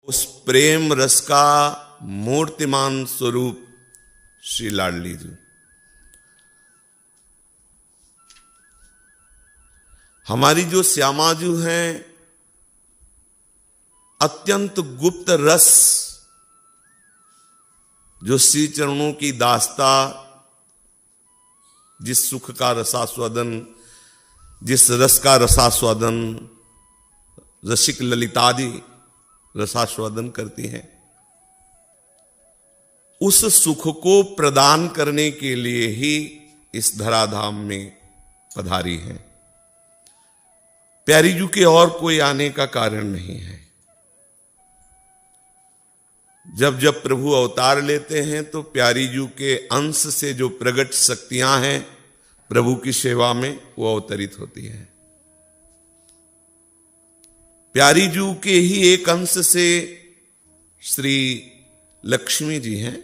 उस प्रेम रस का मूर्तिमान स्वरूप श्री लाडली जी। हमारी जो श्यामाजू हैं, अत्यंत गुप्त रस जो श्री चरणों की दास्ता, जिस सुख का रसास्वादन, जिस रस का रसास्वादन रसिक ललितादि रसास्वादन करती हैं, उस सुख को प्रदान करने के लिए ही इस धराधाम में पधारी है। प्यारी जू के और कोई आने का कारण नहीं है। जब जब प्रभु अवतार लेते हैं तो प्यारी जू के अंश से जो प्रगट शक्तियां हैं प्रभु की सेवा में, वो अवतरित होती हैं। प्यारी जू के ही एक अंश से श्री लक्ष्मी जी हैं,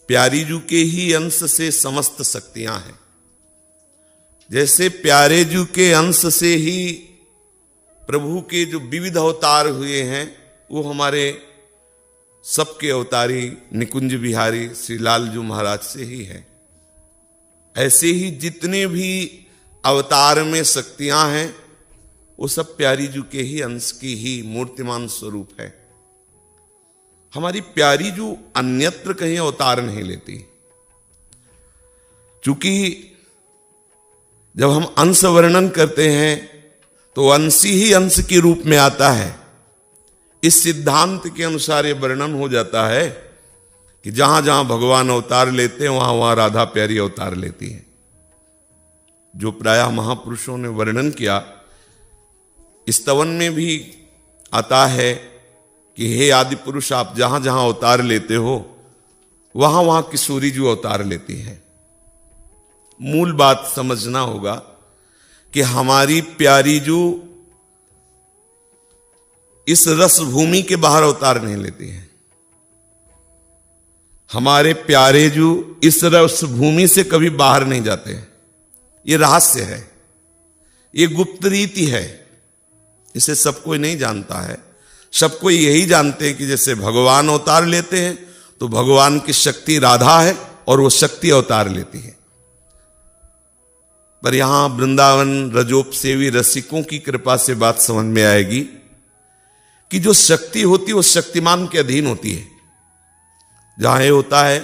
प्यारी जू के ही अंश से समस्त शक्तियां हैं। जैसे प्यारे जू के अंश से ही प्रभु के जो विविध अवतार हुए हैं, वो हमारे सबके अवतारी निकुंज बिहारी श्री लालजू महाराज से ही है। ऐसे ही जितने भी अवतार में शक्तियां हैं, वो सब प्यारी जू के ही अंश की ही मूर्तिमान स्वरूप है। हमारी प्यारी जू अन्यत्र कहीं अवतार नहीं लेती, क्योंकि जब हम अंश वर्णन करते हैं तो अंशी ही अंश के रूप में आता है। इस सिद्धांत के अनुसार ये वर्णन हो जाता है कि जहां जहां भगवान अवतार लेते हैं वहां वहां राधा प्यारी अवतार लेती है। जो प्रायः महापुरुषों ने वर्णन किया, स्तवन में भी आता है कि हे आदि पुरुष, आप जहां जहां अवतार लेते हो वहां वहां किशोरी जो अवतार लेती है। मूल बात समझना होगा कि हमारी प्यारी जो इस रस भूमि के बाहर अवतार नहीं लेती है। हमारे प्यारे जो इस रस भूमि से कभी बाहर नहीं जाते हैं। ये रहस्य है, ये गुप्त रीति है, इसे सब कोई नहीं जानता है। सब कोई यही जानते हैं कि जैसे भगवान अवतार लेते हैं तो भगवान की शक्ति राधा है और वो शक्ति अवतार लेती है। पर यहां वृंदावन रजोपसेवी रसिकों की कृपा से बात समझ में आएगी कि जो शक्ति होती है वो शक्तिमान के अधीन होती है। जहां ये होता है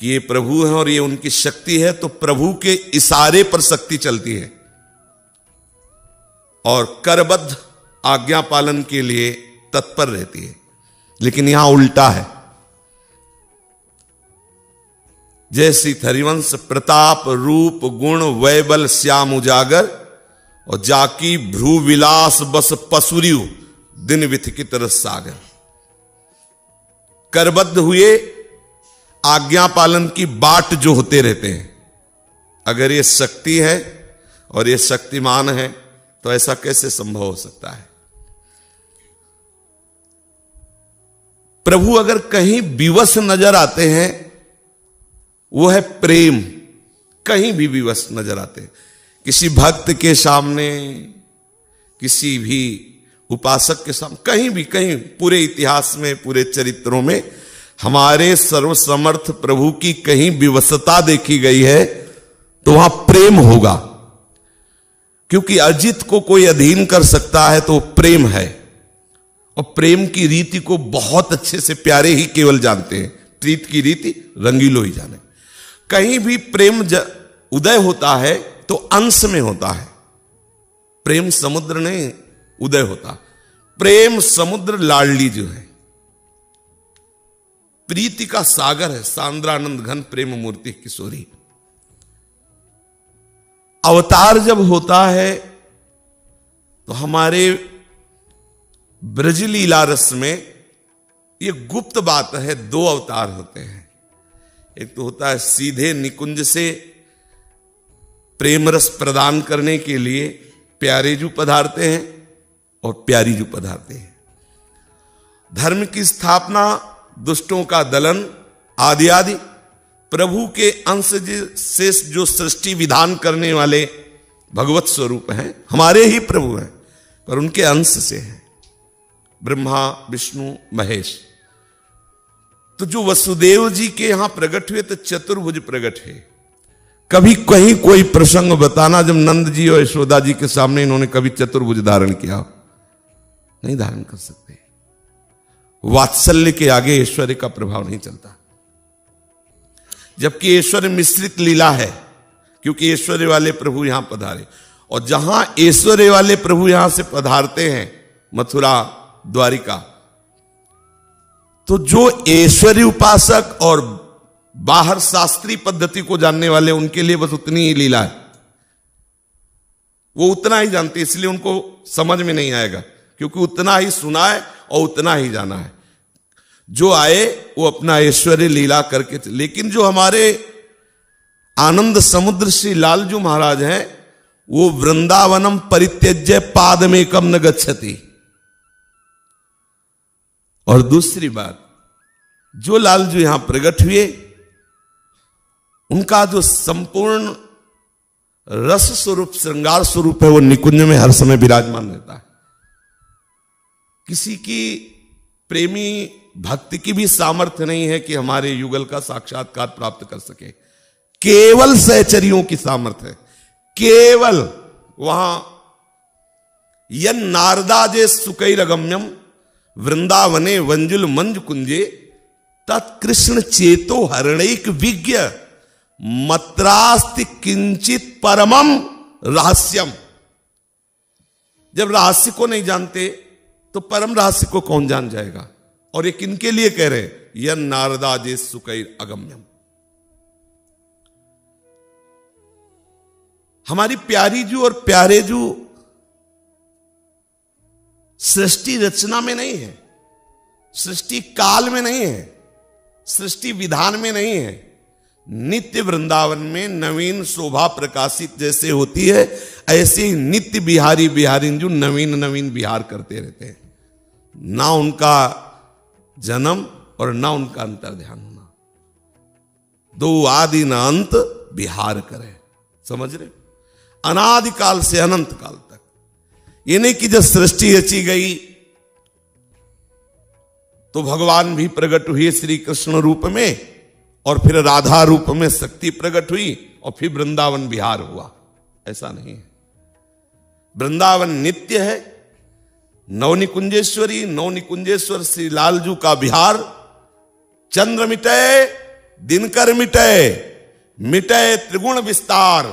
कि ये प्रभु है और ये उनकी शक्ति है, तो प्रभु के इशारे पर शक्ति चलती है और करबद्ध आज्ञा पालन के लिए तत्पर रहती है। लेकिन यहां उल्टा है। जैसी हरिवंश प्रताप रूप गुण वैबल श्याम उजागर, और जाकी भ्रू विलास बस पसुरियु दिन विथिकित रस सागर। करबद्ध हुए आज्ञा पालन की बाट जो होते रहते हैं। अगर ये शक्ति है और ये शक्तिमान है तो ऐसा कैसे संभव हो सकता है? प्रभु अगर कहीं विवश नजर आते हैं, वो है प्रेम। कहीं भी विवश नजर आते हैं, किसी भक्त के सामने, किसी भी उपासक के सामने, कहीं भी, कहीं पूरे इतिहास में, पूरे चरित्रों में हमारे सर्वसमर्थ प्रभु की कहीं विवशता देखी गई है तो वहां प्रेम होगा। क्योंकि अजित को कोई अधीन कर सकता है तो प्रेम है, और प्रेम की रीति को बहुत अच्छे से प्यारे ही केवल जानते हैं। प्रीत की रीति रंगीलो ही जाने। कहीं भी प्रेम उदय होता है तो अंश में होता है। प्रेम समुद्र नहीं उदय होता। प्रेम समुद्र लाडली जो है, प्रीति का सागर है, सांद्रानंद घन प्रेम मूर्ति किशोरी। अवतार जब होता है तो हमारे ब्रजलीला रस में ये गुप्त बात है। दो अवतार होते हैं। एक तो होता है सीधे निकुंज से प्रेम रस प्रदान करने के लिए प्यारे जू पधारते हैं और प्यारी जू पधारते हैं। धर्म की स्थापना, दुष्टों का दलन आदि आदि प्रभु के अंश से जो सृष्टि विधान करने वाले भगवत स्वरूप हैं, हमारे ही प्रभु हैं, पर उनके अंश से हैं। ब्रह्मा विष्णु महेश। तो जो वसुदेव जी के यहां प्रकट हुए तो चतुर्भुज प्रकट है। कभी कहीं कोई प्रसंग बताना जब नंद जी और यशोदा जी के सामने इन्होंने कभी चतुर्भुज धारण किया? नहीं धारण कर सकते। वात्सल्य के आगे ऐश्वर्य का प्रभाव नहीं चलता। जबकि ऐश्वर्य मिश्रित लीला है, क्योंकि ऐश्वर्य वाले प्रभु यहां पधारे, और जहां ऐश्वर्य वाले प्रभु यहां से पधारते हैं, मथुरा द्वारिका, तो जो ऐश्वर्य उपासक और बाहर शास्त्रीय पद्धति को जानने वाले, उनके लिए बस उतनी ही लीला है, वो उतना ही जानते, इसलिए उनको समझ में नहीं आएगा, क्योंकि उतना ही सुना है और उतना ही जाना है। जो आए वो अपना ऐश्वर्य लीला करके। लेकिन जो हमारे आनंद समुद्र श्री लालजू महाराज हैं, वो वृंदावनम परित्यज्य पादमेकम न गच्छति। और दूसरी बात, जो लालजू यहां प्रकट हुए, उनका जो संपूर्ण रस स्वरूप श्रृंगार स्वरूप है, वो निकुंज में हर समय विराजमान रहता है। किसी की प्रेमी भक्ति की भी सामर्थ्य नहीं है कि हमारे युगल का साक्षात्कार प्राप्त कर सके। केवल सहचरियों की सामर्थ्य है, केवल वहां यन नारदाजे सुकैरगम्यम वृंदावने वंजुल मंज कुंजे तत्कृष्ण चेतो हरणैक विज्ञ मत्रास्ति किंचित परमम रहस्यम। जब रहस्य को नहीं जानते तो परम रहस्य को कौन जान जाएगा? और ये किनके लिए कह रहे हैं? यन नारदाजे सुकैर अगम्यम। हमारी प्यारी जू और प्यारे जू सृष्टि रचना में नहीं है, सृष्टि काल में नहीं है, सृष्टि विधान में नहीं है। नित्य वृंदावन में नवीन शोभा प्रकाशित जैसे होती है, ऐसे ही नित्य बिहारी बिहारिन जो नवीन नवीन बिहार करते रहते हैं। ना उनका जन्म और ना उनका अंतर ध्यान होना, दो आदि न अंत बिहार करे। समझ रहे? अनादिकाल से अनंत काल तक। ये नहीं कि जब सृष्टि रची गई तो भगवान भी प्रकट हुए श्री कृष्ण रूप में, और फिर राधा रूप में शक्ति प्रकट हुई, और फिर वृंदावन बिहार हुआ। ऐसा नहीं है। वृंदावन नित्य है। नवनिकुंजेश्वरी नवनिकुंजेश्वर श्री लालजू का बिहार, चंद्र मिटे दिनकर मिटे, मिटे त्रिगुण विस्तार,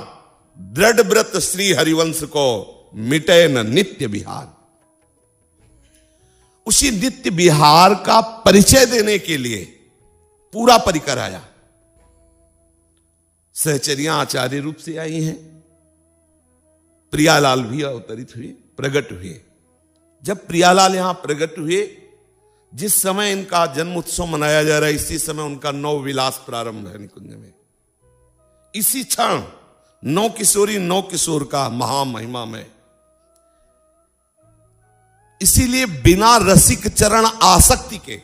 दृढ़ व्रत श्री हरिवंश को मिटे न नित्य बिहार। उसी नित्य बिहार का परिचय देने के लिए पूरा परिकर आया। सहचरियां आचार्य रूप से आई हैं, प्रियालाल भी अवतरित हुए, प्रकट हुए। जब प्रियालाल यहां प्रकट हुए, जिस समय इनका जन्म उत्सव मनाया जा रहा है, इसी समय उनका नव विलास प्रारंभ है निकुंज में। इसी क्षण नौ किशोरी नौ किशोर का महामहिमा में। इसीलिए बिना रसिक चरण आसक्ति के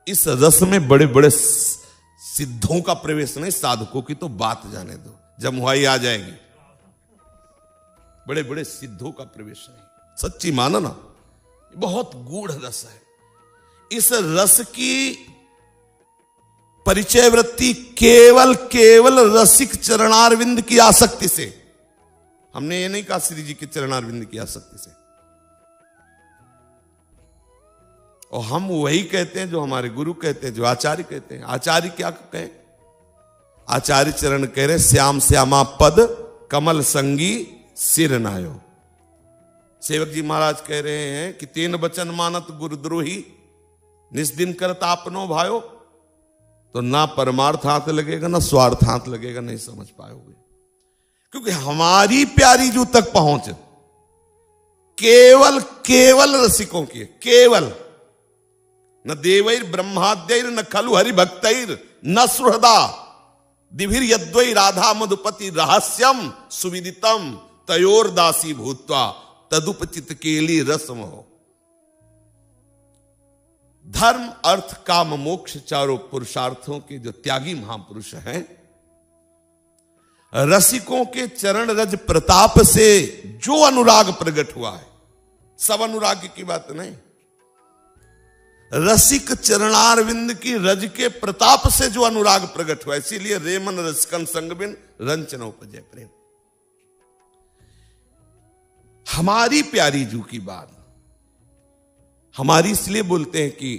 इस रस में बड़े बड़े सिद्धों का प्रवेश नहीं, साधकों की तो बात जाने दो, जमुहाई आ जाएगी। बड़े बड़े सिद्धों का प्रवेश नहीं। सच्ची मानो ना, बहुत गूढ़ रस है। इस रस की परिचय वृत्ति केवल रसिक चरणारविंद की आसक्ति से। हमने ये नहीं कहा श्री जी के चरणारविंद की आसक्ति से। और हम वही कहते हैं जो हमारे गुरु कहते हैं, जो आचार्य कहते हैं। आचार्य क्या कहें? आचार्य चरण कह रहे श्याम श्यामा पद कमल संगी सिर नायो। सेवक जी महाराज कह रहे हैं कि तेन बचन मानत गुरुद्रोही निस्दिन करत आपनो भायो। तो ना परमार्थ हाथ लगेगा ना स्वार्थ हाथ लगेगा, नहीं समझ पाओगे। क्योंकि हमारी प्यारी जू तक पहुंच केवल रसिकों की है। केवल न देवैर ब्रह्माद्यैर न खलु हरि भक्तैर न सुहृदा दिभिर यद्वै राधा मधुपति रहस्यम सुविदितम तयोर दासी भूत्वा तदुपचित केली रसम हो। धर्म अर्थ काम मोक्ष चारों पुरुषार्थों के जो त्यागी महापुरुष हैं, रसिकों के चरण रज प्रताप से जो अनुराग प्रकट हुआ है, सब अनुराग की बात नहीं, रसिक चरणारविंद की रज के प्रताप से जो अनुराग प्रकट हुआ, इसीलिए रेमन रसकन संग बिन रंचन उपजय प्रेम। हमारी प्यारी जू की बात हमारी इसलिए बोलते हैं कि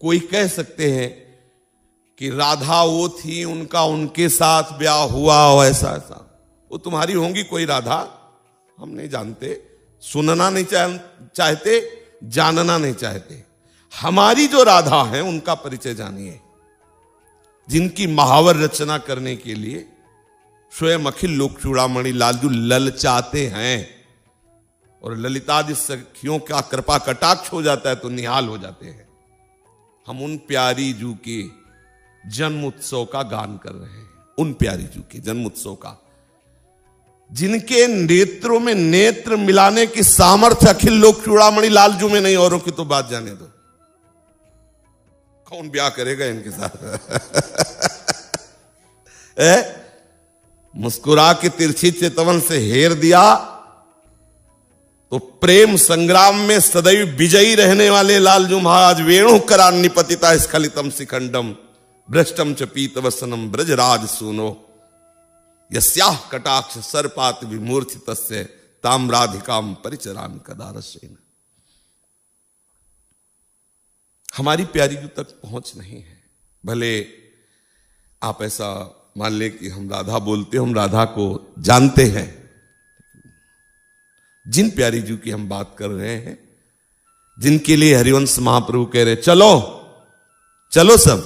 कोई कह सकते हैं कि राधा वो थी, उनका उनके साथ ब्याह हुआ ऐसा ऐसा। वो तुम्हारी होंगी कोई राधा, हम नहीं जानते, सुनना नहीं चाहते, जानना नहीं चाहते। हमारी जो राधा है उनका परिचय जानिए, जिनकी महावर रचना करने के लिए स्वयं अखिल लोक चूड़ामणि लालजू ललचाते हैं, और ललितादि सखियों का कृपा कटाक्ष हो जाता है तो निहाल हो जाते हैं। हम उन प्यारी जू के जन्म उत्सव का गान कर रहे हैं, उन प्यारी जू के जन्म उत्सव का, जिनके नेत्रों में नेत्र मिलाने की सामर्थ्य अखिल लोक चूड़ामणि लालजू में नहीं, औरों की तो बात जाने दो। कौन ब्याह करेगा इनके साथ? मुस्कुरा के तिरछी चेतवन से हेर दिया तो प्रेम संग्राम में सदैव विजयी रहने वाले लालजू महाराज वेणु करान्निपतिता स्खलितम शिखंडम भ्रष्टम च पीतवसनम ब्रजराज सूनो यस्याह कटाक्ष सर्पात विमूर्छितस्य ताम्राधिकाम परिचरामि कदारसेन। हमारी प्यारी जू तक पहुंच नहीं है। भले आप ऐसा मान ले कि हम राधा बोलते हो, हम राधा को जानते हैं, जिन प्यारी जू की हम बात कर रहे हैं, जिनके लिए हरिवंश महाप्रभु कह रहे चलो चलो सब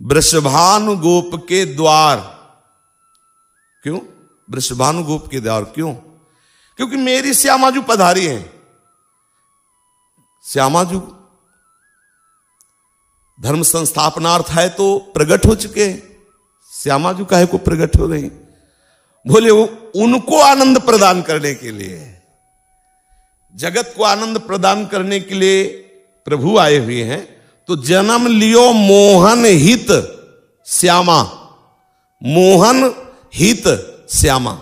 वृषभानु गोप के द्वार। क्यों वृषभानु गोप के द्वार? क्यों? क्योंकि मेरी श्यामाजू पधारी हैं। श्यामाजू धर्म संस्थापनार्थ है तो प्रकट हो चुके हैं। श्यामाजू काहे को प्रकट हो रही? बोले वो उनको आनंद प्रदान करने के लिए, जगत को आनंद प्रदान करने के लिए प्रभु आए हुए हैं। तो जन्म लियो मोहन हित श्यामा, मोहन हित श्यामा।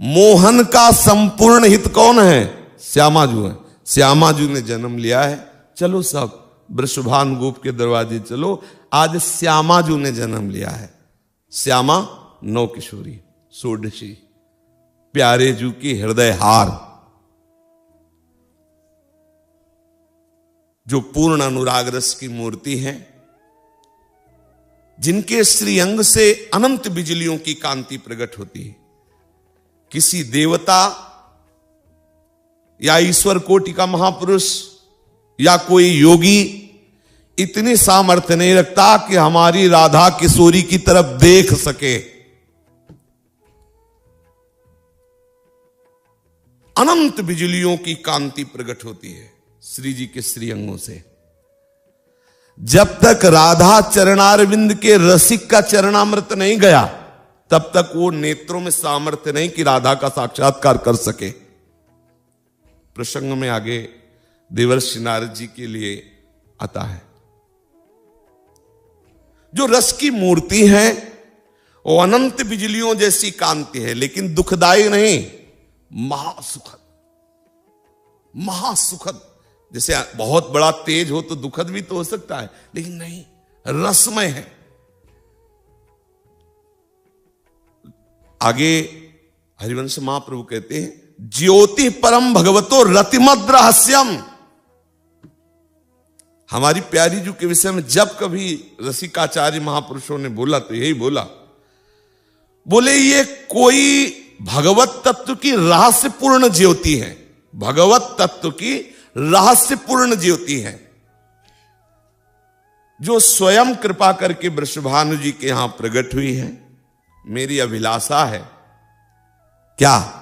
मोहन का संपूर्ण हित कौन है? श्यामाजू है। श्यामाजू ने जन्म लिया है। चलो सब वृषभानु गोप के दरवाजे चलो, आज श्यामाजू ने जन्म लिया है। श्यामा नौ किशोरी सोडशी, प्यारे जू की हृदय हार, जो पूर्ण अनुराग रस की मूर्ति है, जिनके श्रीअंग से अनंत बिजलियों की कांति प्रकट होती है। किसी देवता या ईश्वर कोटि का महापुरुष या कोई योगी इतनी सामर्थ्य नहीं रखता कि हमारी राधा किशोरी की तरफ देख सके। अनंत बिजलियों की कांति प्रकट होती है श्री जी के श्रीअंगों से। जब तक राधा चरणारविंद के रसिक का चरणामृत नहीं गया, तब तक वो नेत्रों में सामर्थ्य नहीं कि राधा का साक्षात्कार कर सके। प्रसंग में आगे देवर्षि नारद जी के लिए आता है। जो रस की मूर्ति है वो अनंत बिजलियों जैसी कांति है, लेकिन दुखदायी नहीं, महासुखद। महासुखद, जैसे बहुत बड़ा तेज हो तो दुखद भी तो हो सकता है, लेकिन नहीं, रसमय है। आगे हरिवंश महाप्रभु कहते हैं, ज्योति परम भगवतो रतिमद रहस्यम। हमारी प्यारी जू के विषय में जब कभी रसिकाचार्य महापुरुषों ने बोला तो यही बोला, बोले ये कोई भगवत तत्व की रहस्यपूर्ण ज्योति है। भगवत तत्व की रहस्यपूर्ण ज्योति है, जो स्वयं कृपा करके वृषभानु जी के यहां प्रकट हुई है। मेरी अभिलाषा है क्या,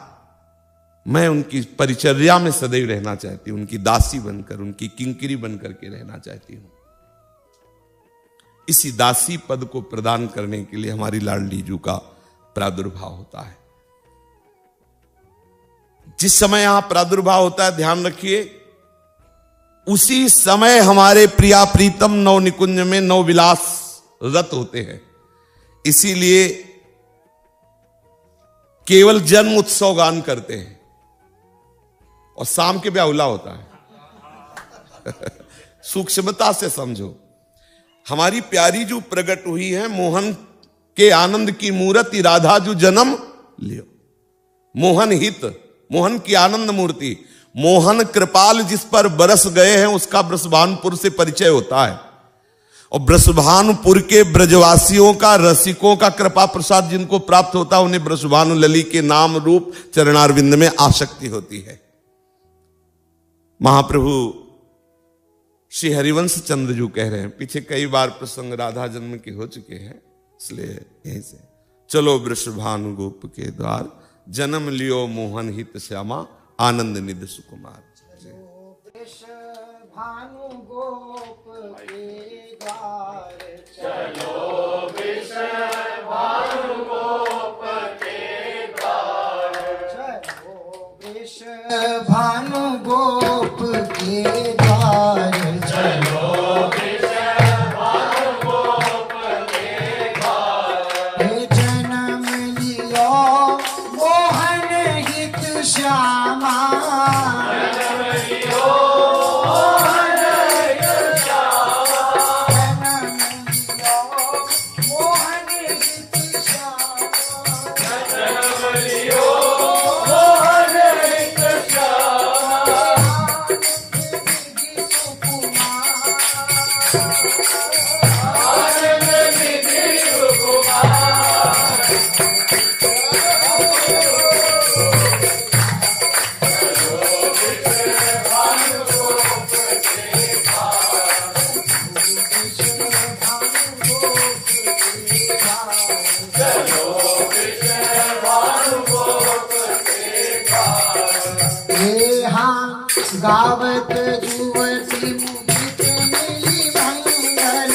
मैं उनकी परिचर्या में सदैव रहना चाहती हूं, उनकी दासी बनकर, उनकी किंकिरी बनकर के रहना चाहती हूं। इसी दासी पद को प्रदान करने के लिए हमारी लाडली जू का प्रादुर्भाव होता है। जिस समय यहां प्रादुर्भाव होता है, ध्यान रखिए, उसी समय हमारे प्रिया प्रीतम नव निकुंज में नव विलास रत होते हैं। इसीलिए केवल जन्म उत्सव गान करते हैं और शाम के ब्याहुला होता है। सूक्ष्मता से समझो। हमारी प्यारी जो प्रकट हुई है, मोहन के आनंद की मूर्ति राधा जो जन्म लियो, मोहन हित, मोहन की आनंद मूर्ति, मोहन कृपाल जिस पर बरस गए हैं उसका ब्रजभानुपुर से परिचय होता है। और ब्रजभानुपुर के ब्रजवासियों का, रसिकों का कृपा प्रसाद जिनको प्राप्त होता है, उन्हें ब्रजभानु लली के नाम रूप चरणारविंद में आसक्ति होती है। महाप्रभु श्री हरिवंश चंद्र जी कह रहे हैं, पीछे कई बार प्रसंग राधा जन्म के हो चुके हैं, इसलिए यहीं से चलो वृषभानु गोप के द्वार, जन्म लियो मोहन हित श्यामा, आनंद निधि सुकुमार। भानु गोप के द्वार चलो वृषभानु गोप के द्वार, चलो वृषभानु गोप के द्वार, चलो वृषभानु गोप के द्वार। जन्म लियो मोहन हित श्यामा, गावत जुवती मुदित मिली मंगल,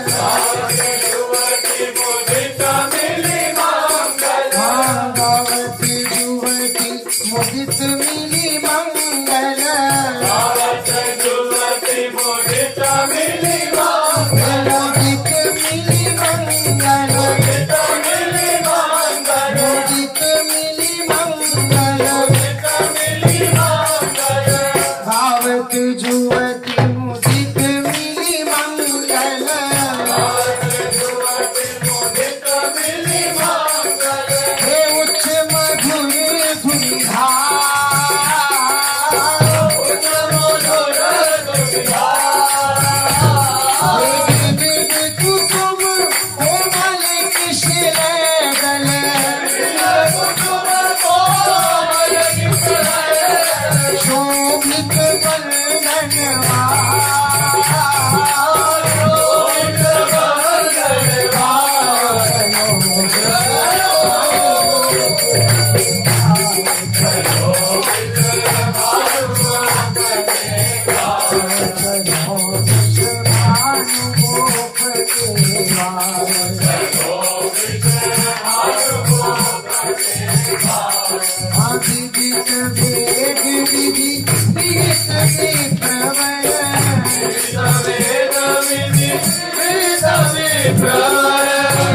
गावत जुवती मुदित मिली मंगल, गावत जुवती मुदित मिली मंगल, गावत जुवती मुदित मिली मंगल, मुदित मिली मंगल, मुदित मिली मंगल, मुदित मिली मंगल, मुदित मिली मंगल, गावत जुवती मुदित मिली मंगल, गावत जुवती मुदित मिली मंगल। हे उच्च मधुर धुनिधार, उच्च मधुर धुनिधार, हे विविध कुसुम कोमल कृष्ण गल, कुसुम कोमल कृष्ण शोभित वंदनवा, अभिजित वेद विधि प्रीत विप्रवर, वेद विधि वेद विप्रवर,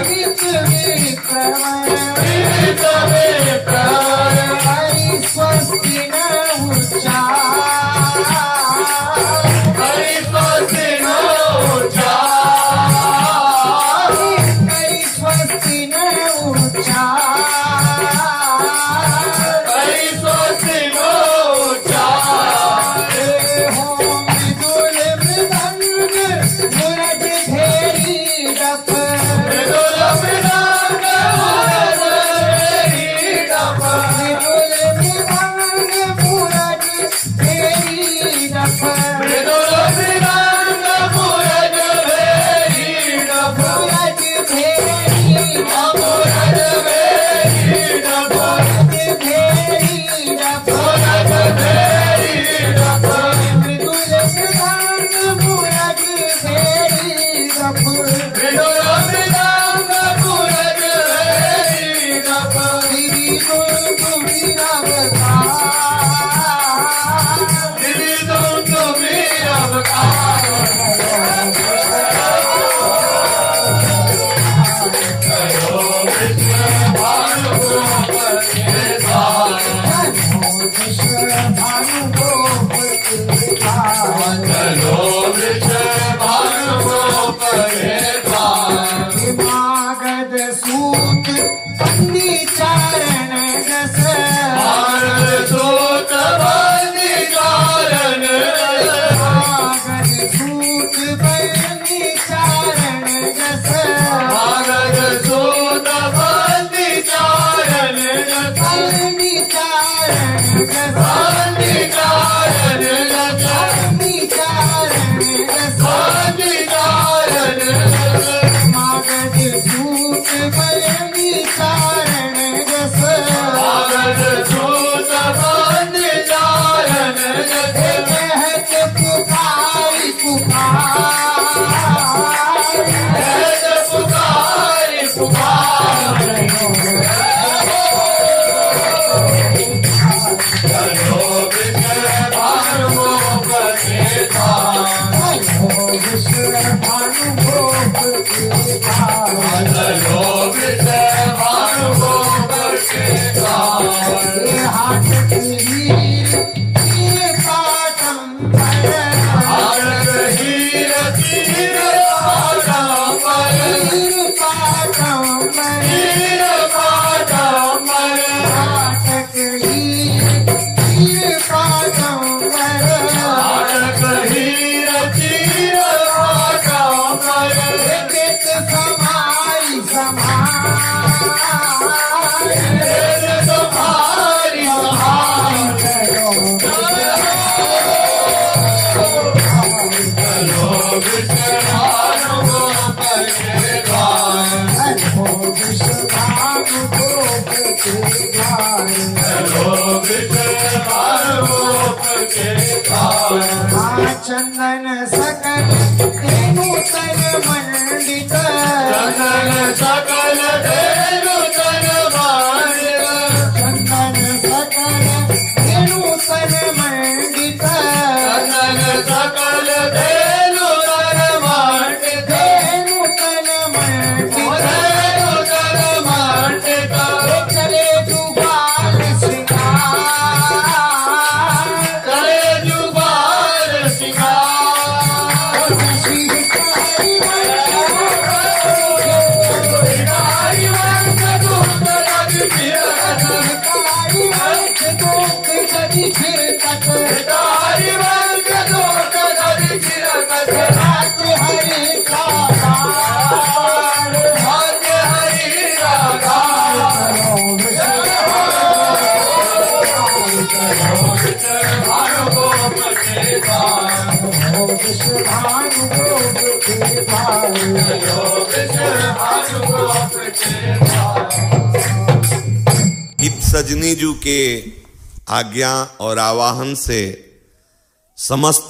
प्रीत विप्रवर, वेद विप्रवर, हरि स्वस्ति न उच्चार, हरि स्वस्ति न उच्चार, हरि स्वस्ति न उच्चार, हरि स्वस्ति न उच्चार। हो मृदुल मृदंग पुकारी पुकार चंदन सकल धेनु तन मंडित चंदन सकल धेनु तन मंडित चंदन सकल धेनु तन मंडित चंदन सकल धेनु तन मंडित धेनु तन मंडित धेनु तन मंडित चले जुबाल सिंगार करे जुबान सिंगार श्री हरि हरि वंश दूत लग फिरत हरि हंस दूत गति फिरत हरि वंश दूत लग फिरत हाथ हरि का बार भाग्य हरि राधा इत सजनी जू के आज्ञा और आवाहन से समस्त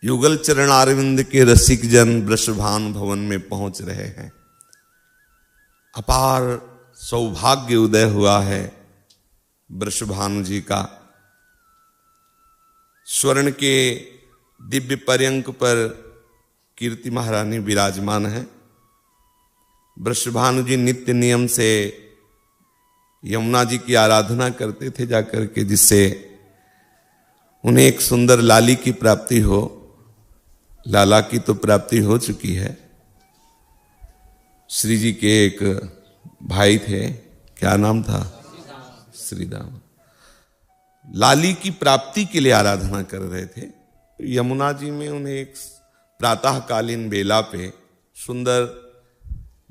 युगल चरण अरविंद के रसिक जन वृषभान भवन में पहुंच रहे हैं। अपार सौभाग्य उदय हुआ है वृषभानु जी का। स्वर्ण के दिव्य पर्यंक पर कीर्ति महारानी विराजमान है। वृषभानु जी नित्य नियम से यमुना जी की आराधना करते थे जाकर के, जिससे उन्हें एक सुंदर लाली की प्राप्ति हो। लाला की तो प्राप्ति हो चुकी है। श्री जी के एक भाई थे, क्या नाम था? श्रीराम। लाली की प्राप्ति के लिए आराधना कर रहे थे। यमुना जी में उन्हें एक प्रातःकालीन बेला पे सुंदर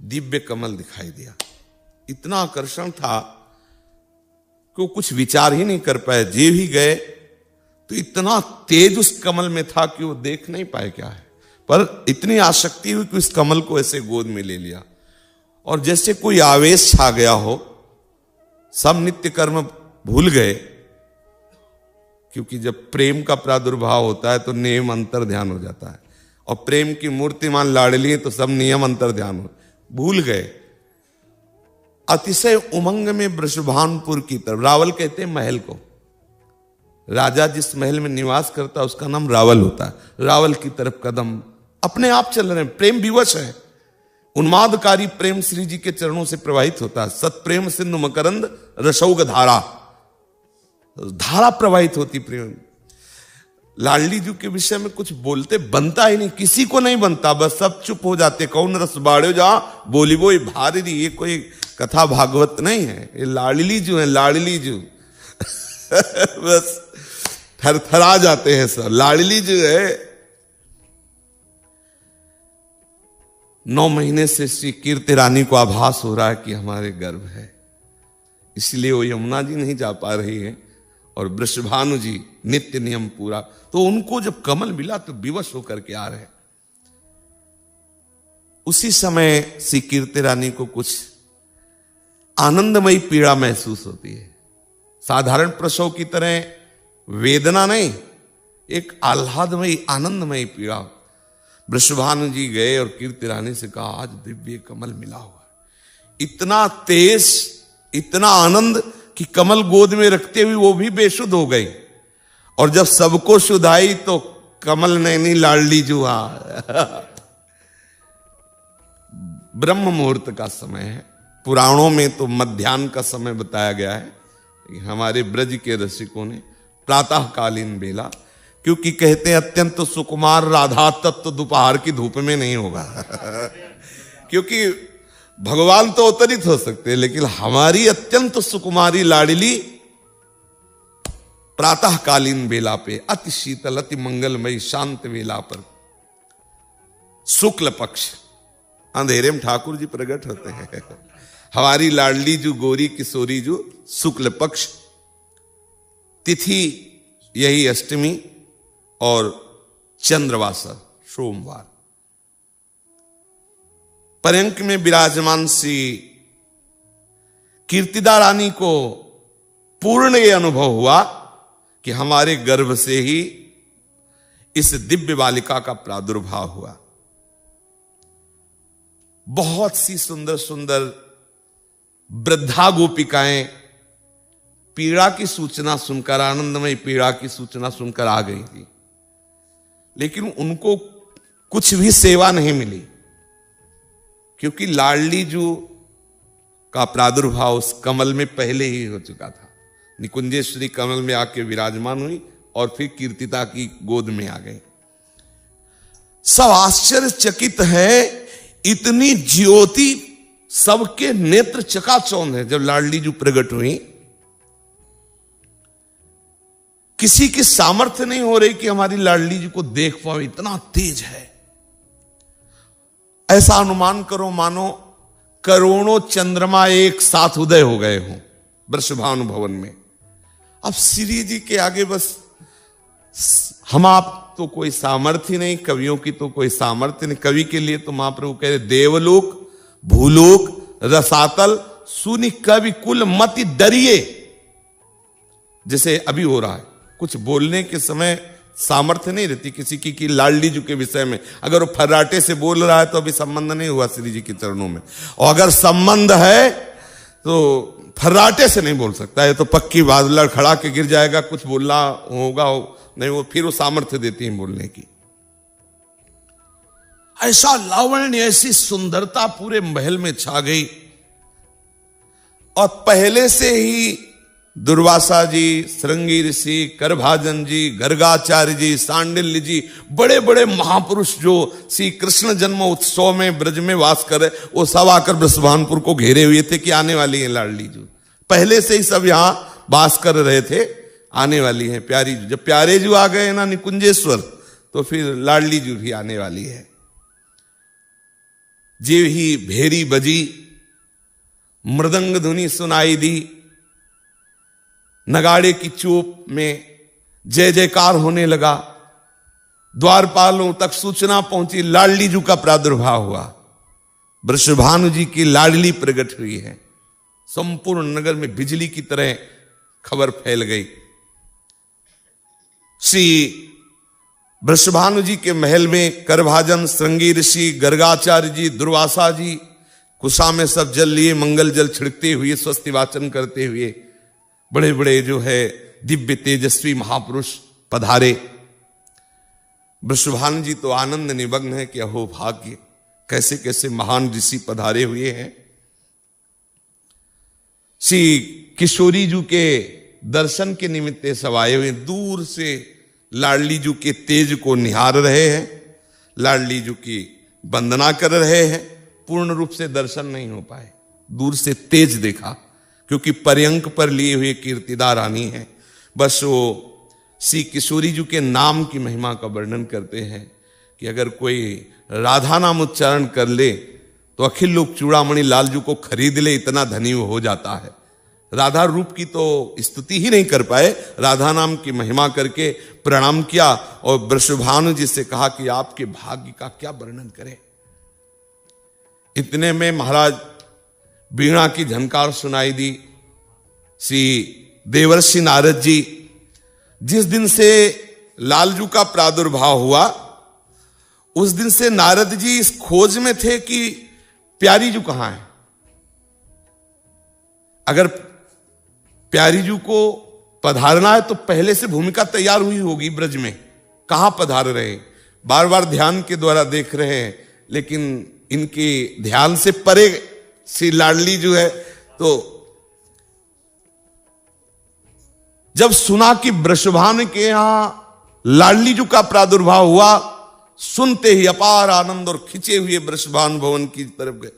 दिव्य कमल दिखाई दिया। इतना आकर्षण था कि वो कुछ विचार ही नहीं कर पाए। जे भी गए तो इतना तेज उस कमल में था कि वो देख नहीं पाए क्या है, पर इतनी आसक्ति हुई कि उस कमल को ऐसे गोद में ले लिया और जैसे कोई आवेश छा गया हो। सब नित्य कर्म भूल गए, क्योंकि जब प्रेम का प्रादुर्भाव होता है तो नियम अंतर ध्यान हो जाता है, और प्रेम की मूर्तिमान लाडली तो सब नियम अंतर ध्यान भूल गए। अतिशय उमंग में वृषभानपुर की तरफ, रावल कहते हैं महल को, राजा जिस महल में निवास करता है उसका नाम रावल होता है। रावल की तरफ कदम अपने आप चल रहे हैं। प्रेम विवश है। उन्मादकारी प्रेम श्री जी के चरणों से प्रवाहित होता है। सत्प्रेम सिंधु मकरंद रसौग धारा, धारा प्रवाहित होती प्रेम। लाडली जी के विषय में कुछ बोलते बनता ही नहीं, किसी को नहीं बनता, बस सब चुप हो जाते। कौन रस बाड़ो जा बोली वो भारी। ये कोई कथा भागवत नहीं है, ये लाडली जी है, लाडली जी। बस थरथरा जाते हैं सब। लाडली जी है। 9 महीने से श्री कीर्ति रानी को आभास हो रहा है कि हमारे गर्भ है, इसलिए वो यमुना जी नहीं जा पा रही है और वृषभानु जी नित्य नियम पूरा। तो उनको जब कमल मिला तो विवश होकर के आ रहे। उसी समय श्री कीर्ति रानी को कुछ आनंदमयी पीड़ा महसूस होती है। साधारण प्रसव की तरह वेदना नहीं, एक आह्लादमयी आनंदमयी पीड़ा। वृषभानु जी गए और कीर्ति रानी से कहा, आज दिव्य कमल मिला हुआ है। इतना तेज, इतना आनंद कि कमल गोद में रखते हुए वो भी बेसुध हो गई। और जब सबको सुधाई तो कमल नैनी लाडली जुआ। ब्रह्म मुहूर्त का समय है। पुराणों में तो मध्याह्न का समय बताया गया है। हमारे ब्रज के रसिकों ने प्रातःकालीन बेला, क्योंकि कहते हैं अत्यंत सुकुमार राधा तत्व दोपहर की धूप में नहीं होगा। क्योंकि भगवान तो अवतरित हो सकते हैं, लेकिन हमारी अत्यंत सुकुमारी लाडली प्रातःकालीन बेला पे, अति शीतल अति मंगलमयी शांत वेला पर, शुक्ल पक्ष अंधेरे में ठाकुर जी प्रकट होते हैं। हमारी लाडली जो गोरी किशोरी जो शुक्ल पक्ष, तिथि यही अष्टमी और चंद्रवासर सोमवार। पर्यंक में विराजमान सी कीर्तिदा रानी को पूर्ण ये अनुभव हुआ कि हमारे गर्भ से ही इस दिव्य बालिका का प्रादुर्भाव हुआ। बहुत सी सुंदर सुंदर वृद्धा गोपिकाएं पीड़ा की सूचना सुनकर, आनंदमय पीड़ा की सूचना सुनकर आ गई थी, लेकिन उनको कुछ भी सेवा नहीं मिली, क्योंकि लाडली जू का प्रादुर्भाव उस कमल में पहले ही हो चुका था। निकुंजेश्वरी कमल में आके विराजमान हुई और फिर कीर्तिता की गोद में आ गई। सब आश्चर्यचकित है, इतनी ज्योति, सबके नेत्र चकाचौंध है। जब लाडली जू प्रकट हुई, किसी की सामर्थ्य नहीं हो रही कि हमारी लाडली जी को देख पाओ, इतना तेज है। ऐसा अनुमान करो मानो करोड़ों चंद्रमा एक साथ उदय हो गए हों वृषभानु भवन में। अब श्री जी के आगे बस हम आप तो कोई सामर्थ्य नहीं, कवियों की तो कोई सामर्थ्य नहीं। कवि के लिए तो महाप्रभु कह रहे, देवलोक भूलोक रसातल सुनि कवि कुल मति डरिए। जैसे अभी हो रहा है, कुछ बोलने के समय सामर्थ्य नहीं रहती किसी की कि लाडली जी के विषय में अगर वो फर्राटे से बोल रहा है तो अभी संबंध नहीं हुआ श्री जी के चरणों में, और अगर संबंध है तो फर्राटे से नहीं बोल सकता है। तो पक्की बात, लड़खड़ा के गिर जाएगा, कुछ बोलना होगा नहीं, वो फिर वो सामर्थ्य देती है बोलने की। ऐसा लावण्य, ऐसी सुंदरता पूरे महल में छा गई। और पहले से ही दुर्वासा जी, श्रृंगी ऋषि, करभाजन जी, गर्गाचार्य जी, सांडिल्य जी, बड़े बड़े महापुरुष जो श्री कृष्ण जन्म उत्सव में ब्रज में वास कर रहे, वो सब आकर वृषभानुपुर को घेरे हुए थे कि आने वाली है लाडली जू। पहले से ही सब यहां वास कर रहे थे, आने वाली है प्यारी जू। जब प्यारे जू आ गए ना निकुंजेश्वर, तो फिर लाडली जू भी आने वाली है। जीव ही भेरी बजी, मृदंग धुनी सुनाई दी, नगाड़े की चोप में जय जयकार होने लगा। द्वारपालों तक सूचना पहुंची, लाडली जू का प्रादुर्भाव हुआ। वृषभानु जी की लाडली प्रकट हुई है। संपूर्ण नगर में बिजली की तरह खबर फैल गई। श्री वृषभानु जी के महल में करभाजन, श्रृंगी ऋषि, गर्गाचार्य जी, दुर्वासा जी कुशा में सब जल लिए, मंगल जल छिड़कते हुए, स्वस्ति वाचन करते हुए बड़े बड़े जो है दिव्य तेजस्वी महापुरुष पधारे। वृषभानु जी तो आनंद निमग्न है कि अहो भाग्य, कैसे कैसे महान ऋषि पधारे हुए हैं। श्री किशोरी जी के दर्शन के निमित्त सब आए हुए, दूर से लाडली जू के तेज को निहार रहे हैं, लाडली जू की वंदना कर रहे हैं। पूर्ण रूप से दर्शन नहीं हो पाए, दूर से तेज देखा, क्योंकि पर्यंक पर लिए हुए कीर्तिदा रानी है। बस वो श्री किशोरी जी के नाम की महिमा का वर्णन करते हैं कि अगर कोई राधा नाम उच्चारण कर ले तो अखिल लोक चूड़ामणि लाल जी को खरीद ले, इतना धनी वो हो जाता है। राधा रूप की तो स्तुति ही नहीं कर पाए, राधा नाम की महिमा करके प्रणाम किया और वृषभानु जी से कहा कि आपके भाग्य का क्या वर्णन करें। इतने में महाराज वीणा की झनकार सुनाई दी। श्री देवर्षि नारद जी, जिस दिन से लालजू का प्रादुर्भाव हुआ उस दिन से नारद जी इस खोज में थे कि प्यारी जू कहां है। अगर प्यारी जू को पधारना है तो पहले से भूमिका तैयार हुई होगी ब्रज में, कहां पधार रहे हैं। बार बार ध्यान के द्वारा देख रहे हैं, लेकिन इनके ध्यान से परे श्री लाडली जो है। तो जब सुना कि वृषभानु के यहां लाडली जू का प्रादुर्भाव हुआ, सुनते ही अपार आनंद और खिंचे हुए वृषभानु भवन की तरफ गए।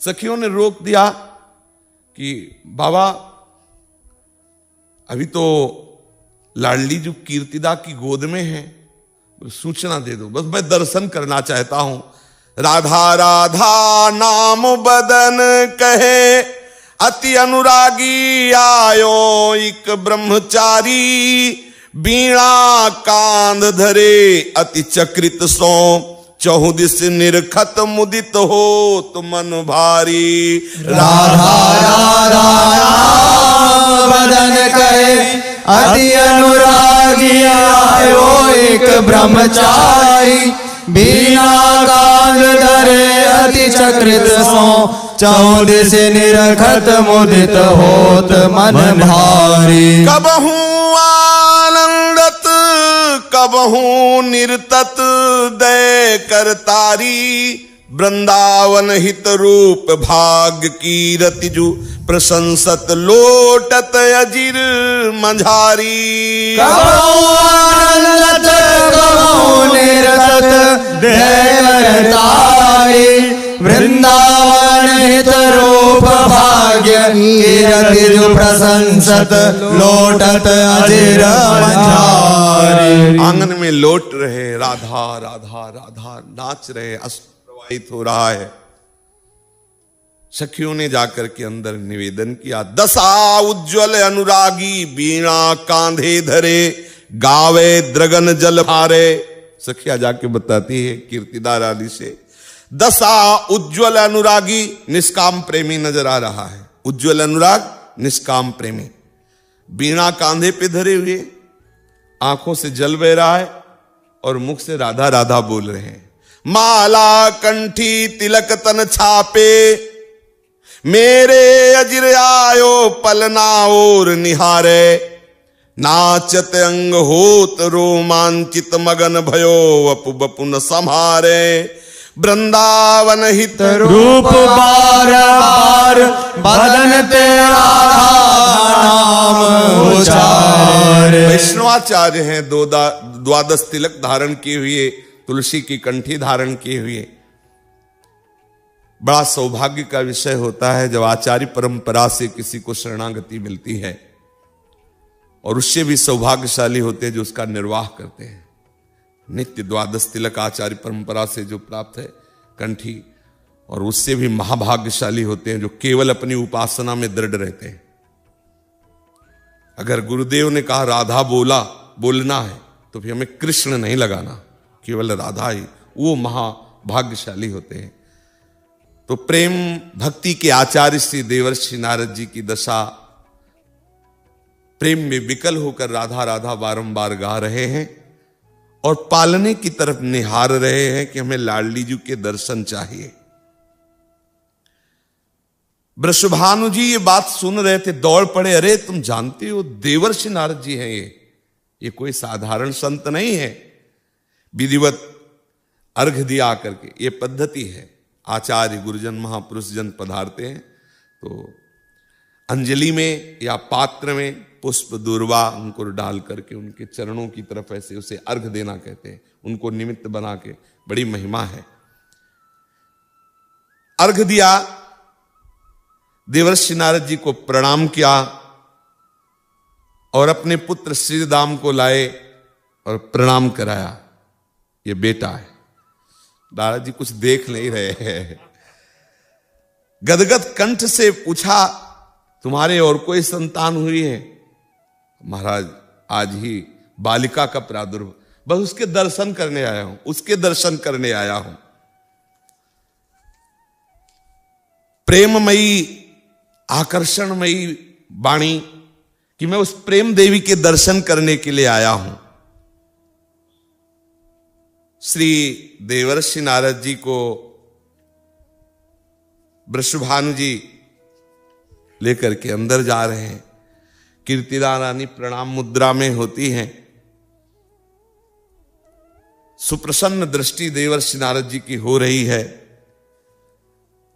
सखियों ने रोक दिया कि बाबा अभी तो लाडली जो कीर्तिदा की गोद में है, सूचना दे दो, बस मैं दर्शन करना चाहता हूं। राधा राधा नाम बदन कहे, अति अनुरागी आयो एक ब्रह्मचारी, बीणा कांध धरे अति चक्रित सो, चहुदिस निरखत मुदित हो तो मन भारी। राधा राधा बदन कहे, अति अनुरागी आयो एक ब्रह्मचारी, बीना कांध धरे अति चक्रित सो, चौदिस निरखत मुदित होत मन भारी। कबहू आनंदत कबहू निर्तत दय करतारी, वृंदावन हित रूप भाग्य की रतिजु, प्रशंसत लोटत अजिर मंझारी। कबहू आनंदत कबहू निर्तत दय करतारी, वृंदावन हित रूप भाग्य की जो प्रशंसत लोटत अजिर मंझारी। आंगन में लौट रहे राधा राधा राधा नाच रहे, अश्रु प्रवाहित हो रहा है। सखियों ने जाकर के अंदर निवेदन किया, दशा उज्ज्वल अनुरागी, बीणा कांधे धरे, गावे द्रगन जल भारे। सखिया जाके बताती है कीर्तिदार आदि से, दशा उज्ज्वल अनुरागी, निष्काम प्रेमी नजर आ रहा है। उज्ज्वल अनुराग, निष्काम प्रेमी, बीणा कांधे पे धरे हुए, आंखों से जल बह रहा है और मुख से राधा राधा बोल रहे हैं। माला कंठी तिलक तन छापे, मेरे अजिर आयो पलना और निहारे, नाचत अंग होत रोमांचित मगन भयो, वपु बपु न संहारे, वृंदावन हित रूप बार बार बदन ते राधा नाम उचारे। वैष्णवाचार्य हैं, द्वादश तिलक धारण किए हुए, तुलसी की कंठी धारण किए हुए। बड़ा सौभाग्य का विषय होता है जब आचार्य परंपरा से किसी को शरणागति मिलती है, और उससे भी सौभाग्यशाली होते हैं जो उसका निर्वाह करते हैं। नित्य द्वादश तिलक आचार्य परंपरा से जो प्राप्त है कंठी, और उससे भी महाभाग्यशाली होते हैं जो केवल अपनी उपासना में दृढ़ रहते हैं। अगर गुरुदेव ने कहा राधा बोलना है तो फिर हमें कृष्ण नहीं लगाना, केवल राधा ही, वो महाभाग्यशाली होते हैं। तो प्रेम भक्ति के आचार्य श्री देवर्षि नारद जी की दशा, प्रेम में विकल होकर राधा राधा बारंबार गा रहे हैं और पालने की तरफ निहार रहे हैं कि हमें लाडली जी के दर्शन चाहिए। वृषभानु जी ये बात सुन रहे थे, दौड़ पड़े, अरे तुम जानते हो देवर्षि नारद जी हैं, ये कोई साधारण संत नहीं है। विधिवत अर्घ दिया करके, ये पद्धति है, आचार्य गुरुजन महापुरुष जन पधारते हैं तो अंजलि में या पात्र में पुष्प दूर्वा अंकुर डाल करके उनके चरणों की तरफ ऐसे उसे अर्घ देना कहते हैं, उनको निमित्त बना के, बड़ी महिमा है। अर्घ दिया, देवर्षि नारद जी को प्रणाम किया और अपने पुत्र श्रीदाम को लाए और प्रणाम कराया। ये बेटा है। नारद जी कुछ देख नहीं रहे हैं, गदगद कंठ से पूछा, तुम्हारे और कोई संतान हुई है? महाराज आज ही बालिका का प्रादुर्भाव, बस उसके दर्शन करने आया हूं, उसके दर्शन करने आया हूं। प्रेममयी आकर्षणमयी वाणी कि मैं उस प्रेम देवी के दर्शन करने के लिए आया हूं। श्री देवर्षि नारद जी को वृषभानु जी लेकर के अंदर जा रहे हैं। कीर्तिदा रानी प्रणाम मुद्रा में होती हैं। सुप्रसन्न दृष्टि देवर्षि नारद जी की हो रही है।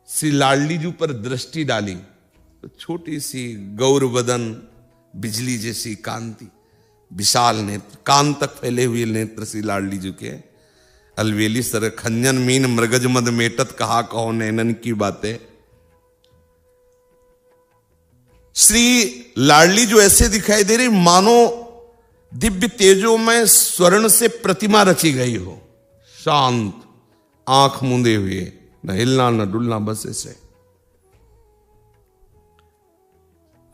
श्री लाडली जी पर दृष्टि डाली तो छोटी सी गौर बदन, बिजली जैसी कांति, विशाल नेत्र, कान तक फैले हुए नेत्र श्री लाडली जी के। अलवेली सर खंजन मीन मृगज मद मेटत, कहा कहो नैनन की बातें। श्री लाडली जो ऐसे दिखाई दे रही मानो दिव्य तेजों में स्वर्ण से प्रतिमा रची गई हो, शांत, आंख मूंदे हुए, न हिलना न डुलना, बस ऐसे।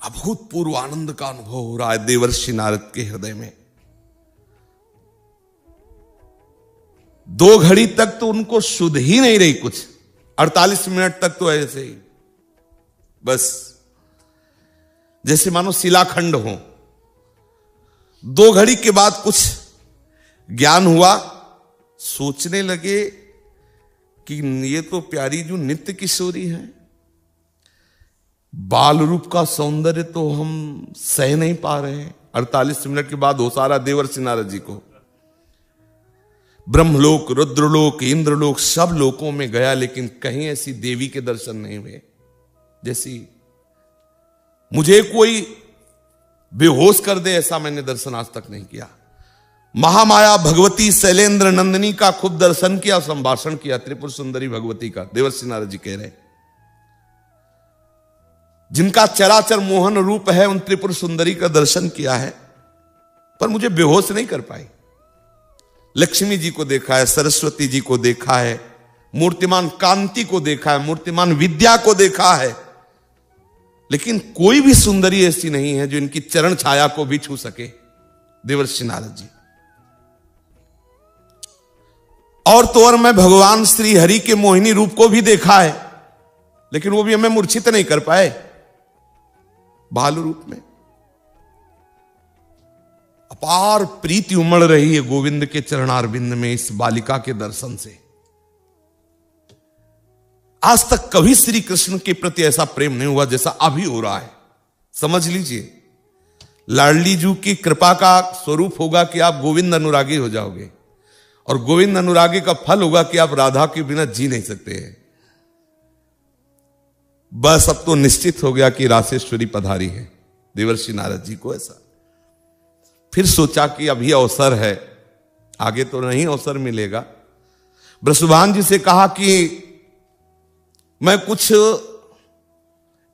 अभूतपूर्व आनंद का अनुभव हो रहा है देवर्षि नारद के हृदय में। 2 घड़ी तक तो उनको शुद्ध ही नहीं रही, कुछ 48 मिनट तक तो ऐसे ही, बस जैसे मानो शिलाखंड हो। 2 घड़ी के बाद कुछ ज्ञान हुआ, सोचने लगे कि ये तो प्यारी जो नित्य किशोरी है, बाल रूप का सौंदर्य तो हम सह नहीं पा रहे हैं। 48 मिनट के बाद होसारा देवर्षि नारद जी को। ब्रह्मलोक, रुद्रलोक, इंद्रलोक, सब लोकों में गया, लेकिन कहीं ऐसी देवी के दर्शन नहीं हुए जैसी मुझे कोई बेहोश कर दे ऐसा मैंने दर्शन आज तक नहीं किया। महामाया भगवती शैलेंद्र नंदिनी का खूब दर्शन किया, संभाषण किया, त्रिपुर सुंदरी भगवती का, देवर्षि नारद जी कह रहे। जिनका चराचर मोहन रूप है उन त्रिपुर सुंदरी का दर्शन किया है, पर मुझे बेहोश नहीं कर पाई। लक्ष्मी जी को देखा है, सरस्वती जी को देखा है, मूर्तिमान कांति को देखा है, मूर्तिमान विद्या को देखा है, लेकिन कोई भी सुंदरी ऐसी नहीं है जो इनकी चरण छाया को भी छू सके, देवर्षि नारद जी। और तो और मैं भगवान श्री हरि के मोहिनी रूप को भी देखा है, लेकिन वो भी हमें मूर्छित नहीं कर पाए भालू रूप में। अपार प्रीति उमड़ रही है गोविंद के चरणारविंद में इस बालिका के दर्शन से। आज तक कभी श्री कृष्ण के प्रति ऐसा प्रेम नहीं हुआ जैसा अभी हो रहा है। समझ लीजिए, लाडली जी की कृपा का स्वरूप होगा कि आप गोविंद अनुरागी हो जाओगे, और गोविंद अनुरागी का फल होगा कि आप राधा के बिना जी नहीं सकते हैं। बस अब तो निश्चित हो गया कि रासेश्वरी पधारी है देवर्षि नारद जी को ऐसा। फिर सोचा कि अभी अवसर है, आगे तो नहीं अवसर मिलेगा। वृषभान जी से कहा कि मैं कुछ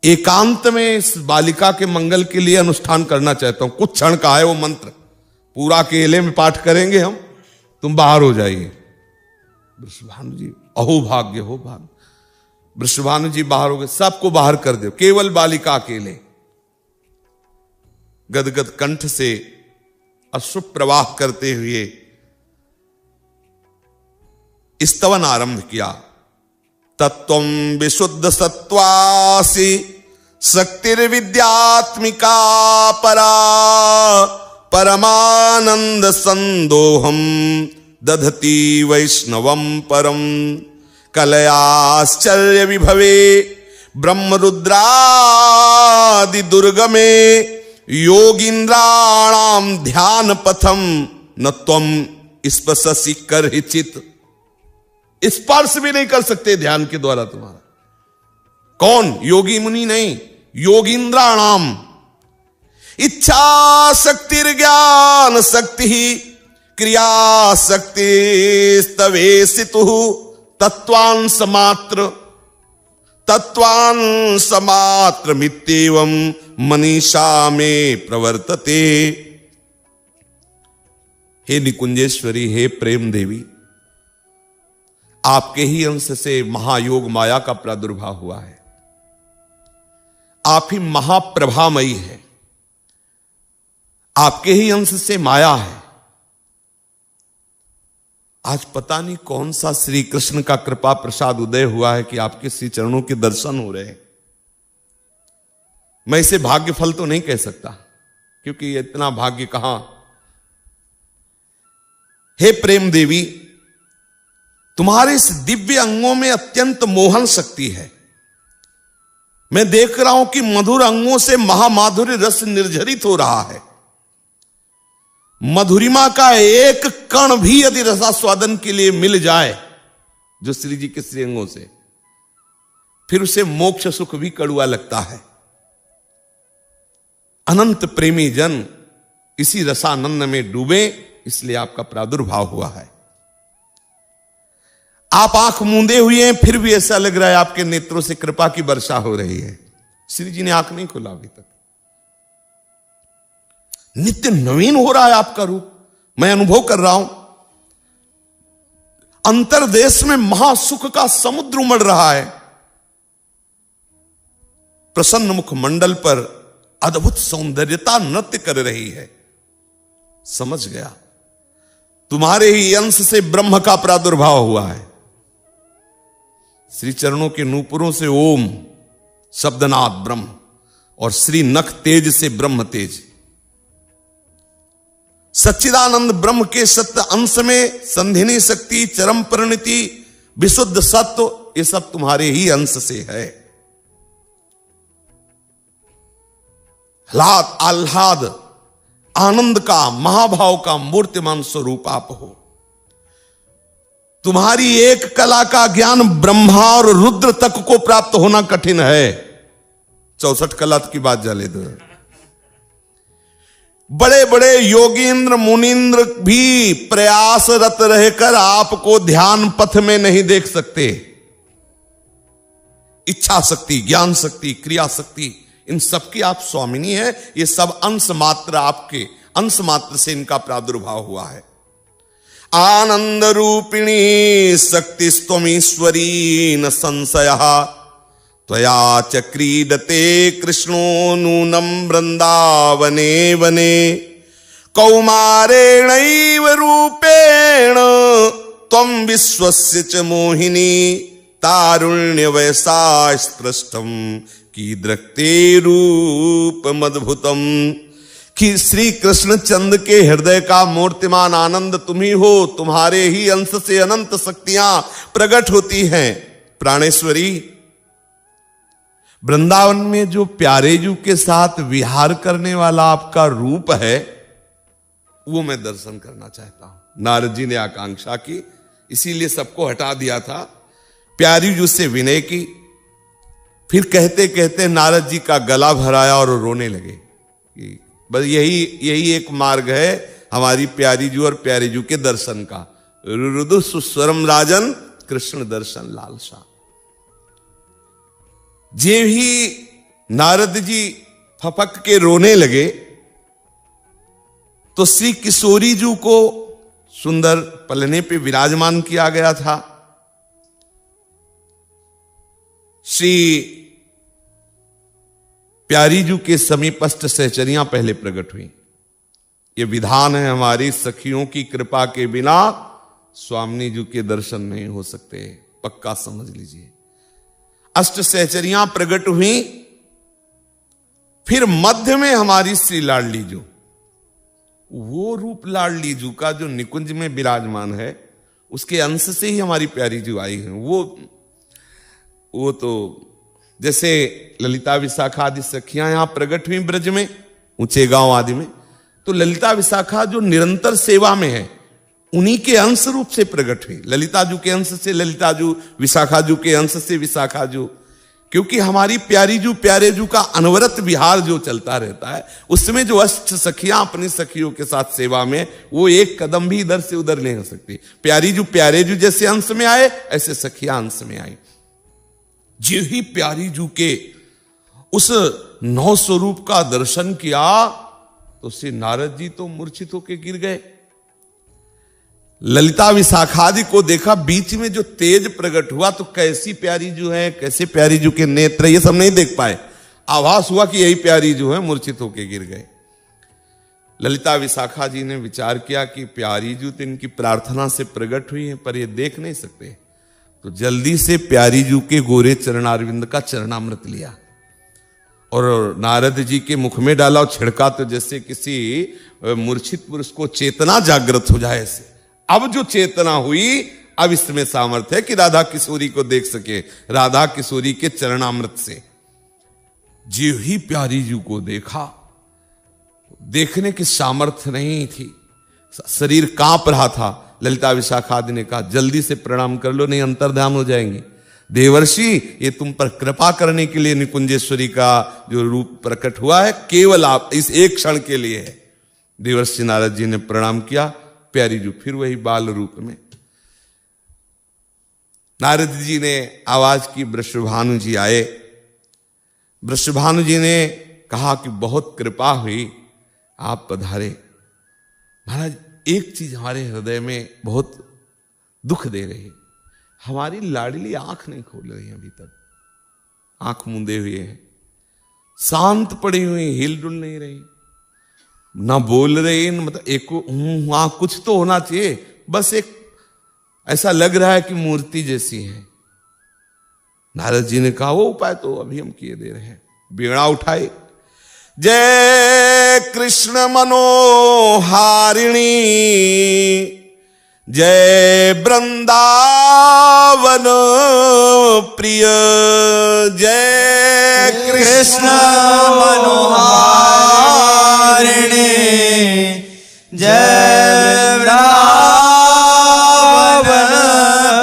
एकांत में इस बालिका के मंगल के लिए अनुष्ठान करना चाहता हूं। कुछ क्षण का है वो मंत्र, पूरा अकेले में पाठ करेंगे हम, तुम बाहर हो जाइए। वृषभानु जी, अहो भाग्य हो भाग्य। वृषभानु जी बाहर हो गए, सबको बाहर कर दो, केवल बालिका अकेले। गदगद कंठ से अश्रु प्रवाह करते हुए स्तवन आरंभ किया। तत्वं विशुद्ध सत्वासि शक्तिर्विद्यात्मिका परा, परमानंद संदोहम दधति वैष्णवम परम, कलयाश्चर्य विभवे ब्रह्मरुद्रादि दुर्गमे, योगींद्राणाम ध्यान पथम न त्वम स्पर्शसि करहिचित। स्पर्श भी नहीं कर सकते ध्यान के द्वारा तुम्हारा। कौन? योगी मुनि नहीं, योगींद्राणाम। इच्छा शक्ति ज्ञान शक्ति क्रिया शक्ति स्तवेशितु, तत्वांश मात्र मित्येवं मनीषा में प्रवर्तते। हे निकुंजेश्वरी, हे प्रेम देवी, आपके ही अंश से महायोग माया का प्रादुर्भाव हुआ है। आप ही महाप्रभामयी है, आपके ही अंश से माया है। आज पता नहीं कौन सा श्री कृष्ण का कृपा प्रसाद उदय हुआ है कि आपके श्री चरणों के दर्शन हो रहे हैं। मैं इसे भाग्य फल तो नहीं कह सकता, क्योंकि इतना भाग्य कहां। हे प्रेम देवी, तुम्हारे इस दिव्य अंगों में अत्यंत मोहन शक्ति है। मैं देख रहा हूं कि मधुर अंगों से महामाधुर्य रस निर्झरित हो रहा है। मधुरिमा का एक कण भी यदि रसास्वादन के लिए मिल जाए जो श्री जी के श्री अंगों से, फिर उसे मोक्ष सुख भी कड़ुआ लगता है। अनंत प्रेमी जन इसी रसानंद में डूबे, इसलिए आपका प्रादुर्भाव हुआ है। आप आंख मूंदे हुए हैं, फिर भी ऐसा लग रहा है आपके नेत्रों से कृपा की वर्षा हो रही है। श्री जी ने आंख नहीं खोला अभी तक। नित्य नवीन हो रहा है आपका रूप, मैं अनुभव कर रहा हूं। अंतरदेश में महासुख का समुद्र उमड़ रहा है। प्रसन्न मुख मंडल पर अद्भुत सौंदर्यता नृत्य कर रही है। समझ गया, तुम्हारे ही अंश से ब्रह्म का प्रादुर्भाव हुआ है। श्री चरणों के नूपुरों से ओम शब्दनाद ब्रह्म, और श्री नख तेज से ब्रह्म तेज। सच्चिदानंद ब्रह्म के सत्य अंश में संधिनी शक्ति, चरम परिणति, विशुद्ध सत्व, ये सब तुम्हारे ही अंश से है। आह्लाद आनंद का, महाभाव का मूर्तिमान स्वरूप आप हो। तुम्हारी एक कला का ज्ञान ब्रह्मा और रुद्र तक को प्राप्त होना कठिन है। 64 कला की बात जाले दो। बड़े बड़े योगींद्र मुनींद्र भी प्रयासरत रहकर आपको ध्यान पथ में नहीं देख सकते। इच्छा शक्ति, ज्ञान शक्ति, क्रिया शक्ति, इन सबकी आप स्वामिनी है। ये सब अंश मात्र, आपके अंश मात्र से इनका प्रादुर्भाव हुआ है। आनंद रूपिणी शक्ति स्तमीश्वरी न संशय, त्वया च क्रीडते कृष्णो नूनम वृंदावने वने, कौमारेणैव रूपेण त्वं विश्वस्य च मोहिनी, तारुण्य वयसा स्पृष्टम की दृक्ते रूप मद्भुतम। कि श्री कृष्ण चंद के हृदय का मूर्तिमान आनंद तुम ही हो। तुम्हारे ही अंश से अनंत शक्तियां प्रकट होती हैं। प्राणेश्वरी, वृंदावन में जो प्यारे जू के साथ विहार करने वाला आपका रूप है, वो मैं दर्शन करना चाहता हूं। नारद जी ने आकांक्षा की, इसीलिए सबको हटा दिया था। प्यारी जू से विनय की, फिर कहते कहते नारद जी का गला भराया और रोने लगे। बस यही एक मार्ग है हमारी प्यारी जू और प्यारी जू के दर्शन का। रुदु सुस्वरम राजन कृष्ण दर्शन लालसा। जे ही नारद जी फपक के रोने लगे तो श्री किशोरी जू को सुंदर पलने पे विराजमान किया गया था। श्री प्यारी जू के समीपस्थ सहचरियां पहले प्रकट हुई। ये विधान है हमारी सखियों की कृपा के बिना स्वामिनी जू के दर्शन नहीं हो सकते, पक्का समझ लीजिए। अष्ट सहचरियां प्रकट हुई, फिर मध्य में हमारी श्री लाडली जू। वो रूप लाडली जू का जो निकुंज में विराजमान है, उसके अंश से ही हमारी प्यारी जू आई है। वो तो जैसे ललिता विशाखा आदि सखियां यहां प्रकट हुई ब्रज में, ऊंचे गांव आदि में, तो ललिता विशाखा जो निरंतर सेवा में है, उन्हीं के अंश रूप से प्रकट हुई। ललिता जू के अंश से ललिता जू, विशाखा जू के अंश से विशाखा जू। क्योंकि हमारी प्यारी जू प्यारे जू का अनवरत विहार जो चलता रहता है, उसमें जो अष्ट सखियां अपनी सखियों के साथ सेवा में, वो एक कदम भी इधर से उधर नहीं हो सकती। प्यारी जू प्यारे जू जैसे अंश में आए, ऐसे सखियां अंश में आई। जो ही प्यारी जू के उस नौ स्वरूप का दर्शन किया तो श्री नारद जी तो मूर्छित होकर गिर गए। ललिता विशाखादि को देखा, बीच में जो तेज प्रकट हुआ, तो कैसी प्यारी जू है, कैसे प्यारी जू के नेत्र, ये सब नहीं देख पाए। आभास हुआ कि यही प्यारी जू है, मूर्छित होकर गिर गए। ललिता विशाखा जी ने विचार किया कि प्यारी जू तो इनकी प्रार्थना से प्रकट हुई है, पर ये देख नहीं सकते। तो जल्दी से प्यारी जू के गोरे चरणारविंद का चरणामृत लिया और नारद जी के मुख में डाला और छिड़का, तो जैसे किसी मूर्छित पुरुष को चेतना जागृत हो जाए ऐसे। अब जो चेतना हुई, अब इसमें सामर्थ्य है कि राधा किशोरी को देख सके, राधा किशोरी के चरणामृत से। जीव ही प्यारी जी को देखा, देखने की सामर्थ्य नहीं थी, शरीर कांप रहा था। ललिता विशाखा आदि ने कहा जल्दी से प्रणाम कर लो, नहीं अंतर्ध्यान हो जाएंगे। देवर्षि, ये तुम पर कृपा करने के लिए निकुंजेश्वरी का जो रूप प्रकट हुआ है, केवल आप इस एक क्षण के लिए है। देवर्षि नारद जी ने प्रणाम किया, प्यारी जी फिर वही बाल रूप में। नारद जी ने आवाज की, वृषभानु जी आए। वृषभानु जी ने कहा कि बहुत कृपा हुई, आप पधारे। महाराज, एक चीज हमारे हृदय में बहुत दुख दे रही, हमारी लाडली आंख नहीं खोल रही अभी तक, आंख मूंदे हुए है, शांत पड़ी हुई, हिल डुल नहीं रही, ना बोल रही, मतलब एक हाँ कुछ तो होना चाहिए, बस एक ऐसा लग रहा है कि मूर्ति जैसी है। नारद जी ने कहा वो उपाय तो अभी हम किए दे रहे हैं। बीड़ा उठाई, जय कृष्ण मनोहारिणी, जय वृंदावन प्रिय, जय कृष्ण मनोहारिणी, जय वृंदावन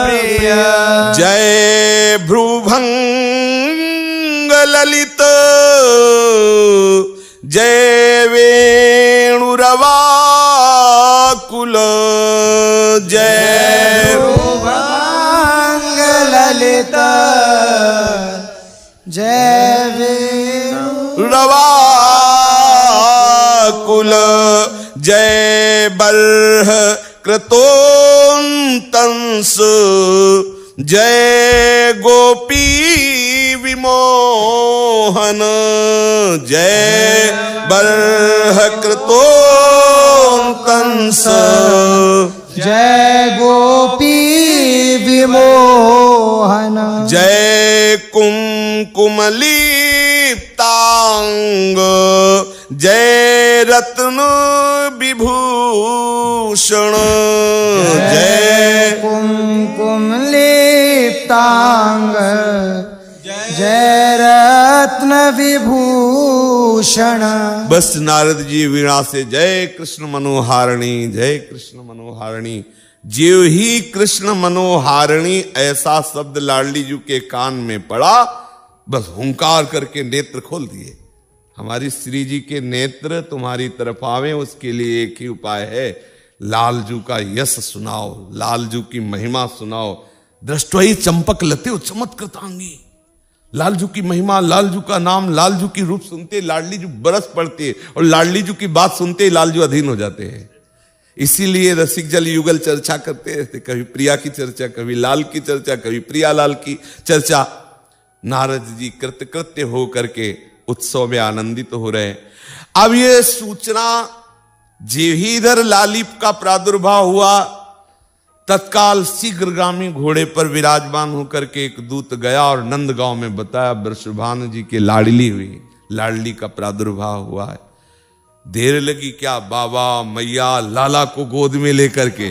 प्रिय, जय भ्रुभंग ललित, जय वेणुरवाकुल, जय भ्रुभंग ललित, जय रवाकुल, जय बर्ह कृतोन्तंस, जय गोपी विमोहन, जय बर्ह कृतोन्तंस, जय गोपी विमोहन, जय कुमकुमलिप्तांग, जय रत्न विभूषण, जय कुमकुम लिप्तांग, जय रत्न विभूषण। बस नारद जी वीणा से जय कृष्ण मनोहारिणी, जय कृष्ण मनोहारिणी। ज्यों ही कृष्ण मनोहारिणी ऐसा शब्द लाडली जी के कान में पड़ा, बस हुंकार करके नेत्र खोल दिए। हमारी श्री जी के नेत्र तुम्हारी तरफ आवे, उसके लिए एक ही उपाय है, लालजू का यश सुनाओ, लालजू की महिमा सुनाओ। दृष्टवही चंपक लते चमत्कृतांगी, लालजू की महिमा, लालजू का नाम, लालजू की रूप सुनते लाडली जू बरस पड़ते हैं, और लाडली जू की बात सुनते लालजू अधीन हो जाते हैं। इसीलिए रसिक जल युगल चर्चा करते रहते, कभी प्रिया की चर्चा, कभी लाल की चर्चा, कभी प्रिया लाल की चर्चा। नारद जी कृतकृत्य हो करके उत्सव में आनंदित हो रहे हैं। अब ये सूचना जेहीधर लालिप का प्रादुर्भाव हुआ, तत्काल शीघ्रगामी घोड़े पर विराजमान होकर के एक दूत गया और नंदगांव में बताया वृषभानु जी की लाडली हुई, लाडली का प्रादुर्भाव हुआ है। देर लगी क्या, बाबा मैया लाला को गोद में लेकर के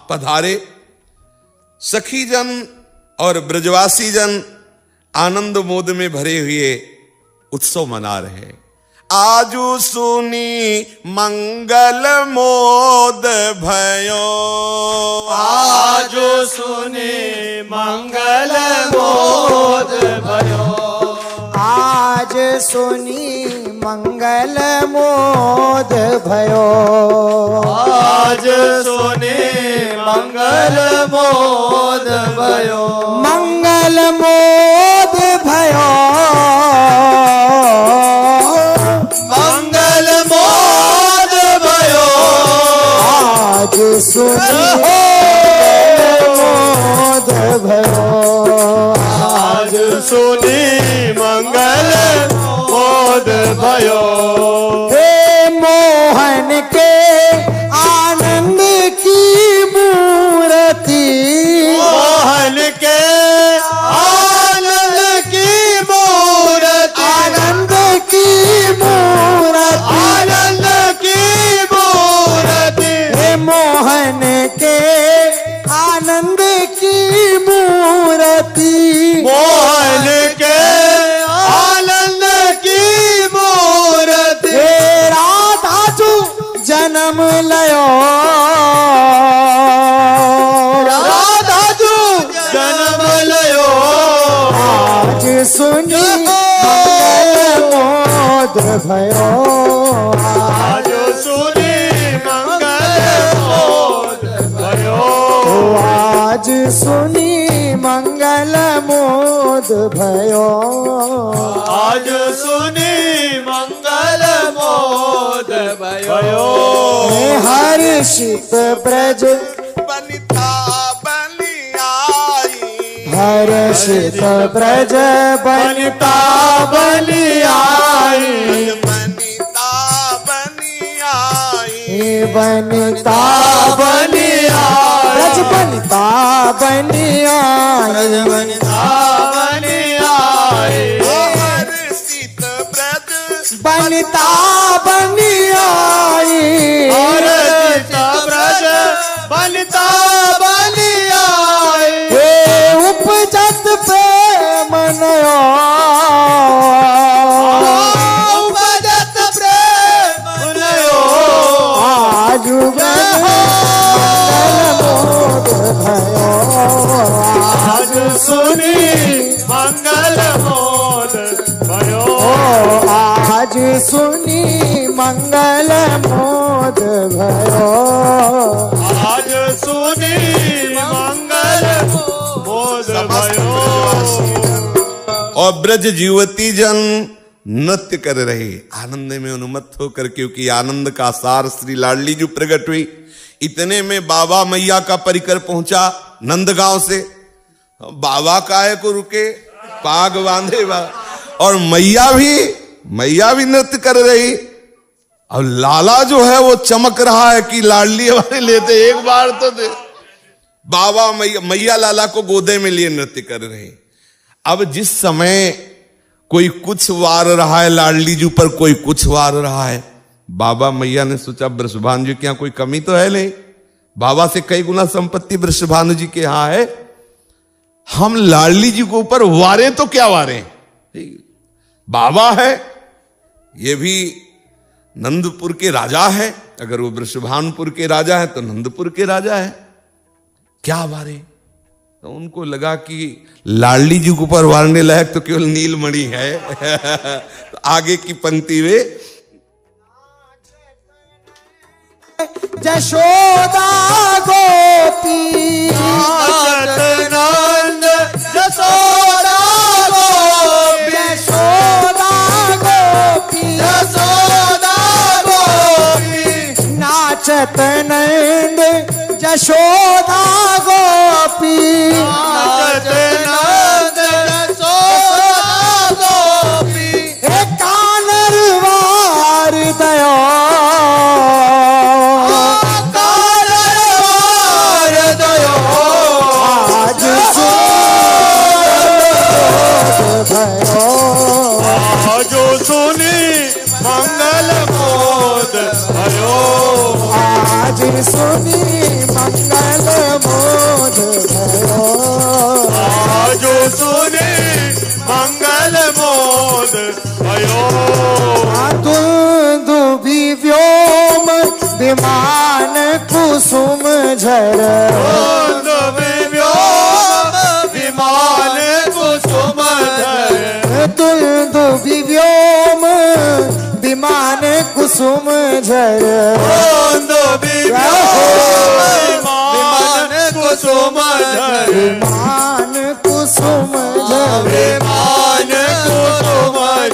पधारे। सखी जन और ब्रजवासी जन आनंद मोद में भरे हुए उत्सव मना रहे। आजू सुनी मंगल मोद भयो, आजो सुने मंगल मोद भयो, आज सुनी मंगल मोद भयो, आज सुने मंगल मोद भयो, मंगल मोद भयो, मंगल मोद भयो, आज सुनी मोद भयो, आज सुने मंगल मोद भयो। हे मोहन के आनंद की मूर्ति, मोहन के आनंद की मूर्ति, आनंद की मूर्ति, आनंद की मूर्ति, हे मोहन के आनंद सुनी मंगल मोद भयो आज सुनी मंगल मोद भयो आज सुनी मंगल मोद भयो आज सुनी मंगल मोद भयो हर्षित ब्रज बनिता बनी आई हर्षित ब्रज बनिता बनी आई बनिता बनी आई बनिता बनी आई ब्रज बनिता बनी आई बनी आई हर्षित ब्रज बनिता बनी आई हर्षित ब्रज बनिता बनी आई हे उपजत प्रेम नयो उपजत प्रेम लयो आज आज सुनी मंगल मोद भयो आज सुनी मंगल मोद भयो आज सुनी मंगल मोद भयो और ब्रज युवती जन नृत्य कर रहे आनंद में उन्मत्त होकर, क्योंकि आनंद का सार श्री लाडली जो प्रकट हुई। इतने में बाबा मैया का परिकर पहुंचा नंदगांव से। बाबा काहे को रुके, पाग बांधे और मैया भी नृत्य कर रही। अब लाला जो है वो चमक रहा है कि लाडली हमारे लेते एक बार तो दे। बाबा मैया लाला को गोदे में लिए नृत्य कर रहे। अब जिस समय कोई कुछ वार रहा है लाडली जी पर, कोई कुछ वार रहा है, बाबा मैया ने सोचा वृषभानु जी के यहाँ कोई कमी तो है नहीं, बाबा से कई गुना संपत्ति वृषभानु जी के यहाँ है, हम लाडली जी के ऊपर वारे तो क्या वारे। बाबा है, ये भी नंदपुर के राजा है, अगर वो वृषभानुपुर के राजा है तो नंदपुर के राजा है, क्या वारे। तो उनको लगा कि लाडली जी के ऊपर वारने लायक तो केवल नीलमणि है। तो आगे की पंक्ति में जशोदा गोपी नंद जसोदा गोपी जशोदा गोपी जसोदा गोपी नाचत नंद जशोदा गोपी नाचत नंद जसोदा गोपी एक कानर वार दयो कारवार दयो आज भयो आजो सुनी मंगल मोद भयो आज सुनी मंगल मोद भयो आजो सुनी मंगल मोद भयो दुंदुभि व्योम विमान कुसुम झर विमान कुसुम धर दुंदुभि व्योम विमान कुसुम झर विमान कुसुम धर विमान कुसुम झर विमान कुसुम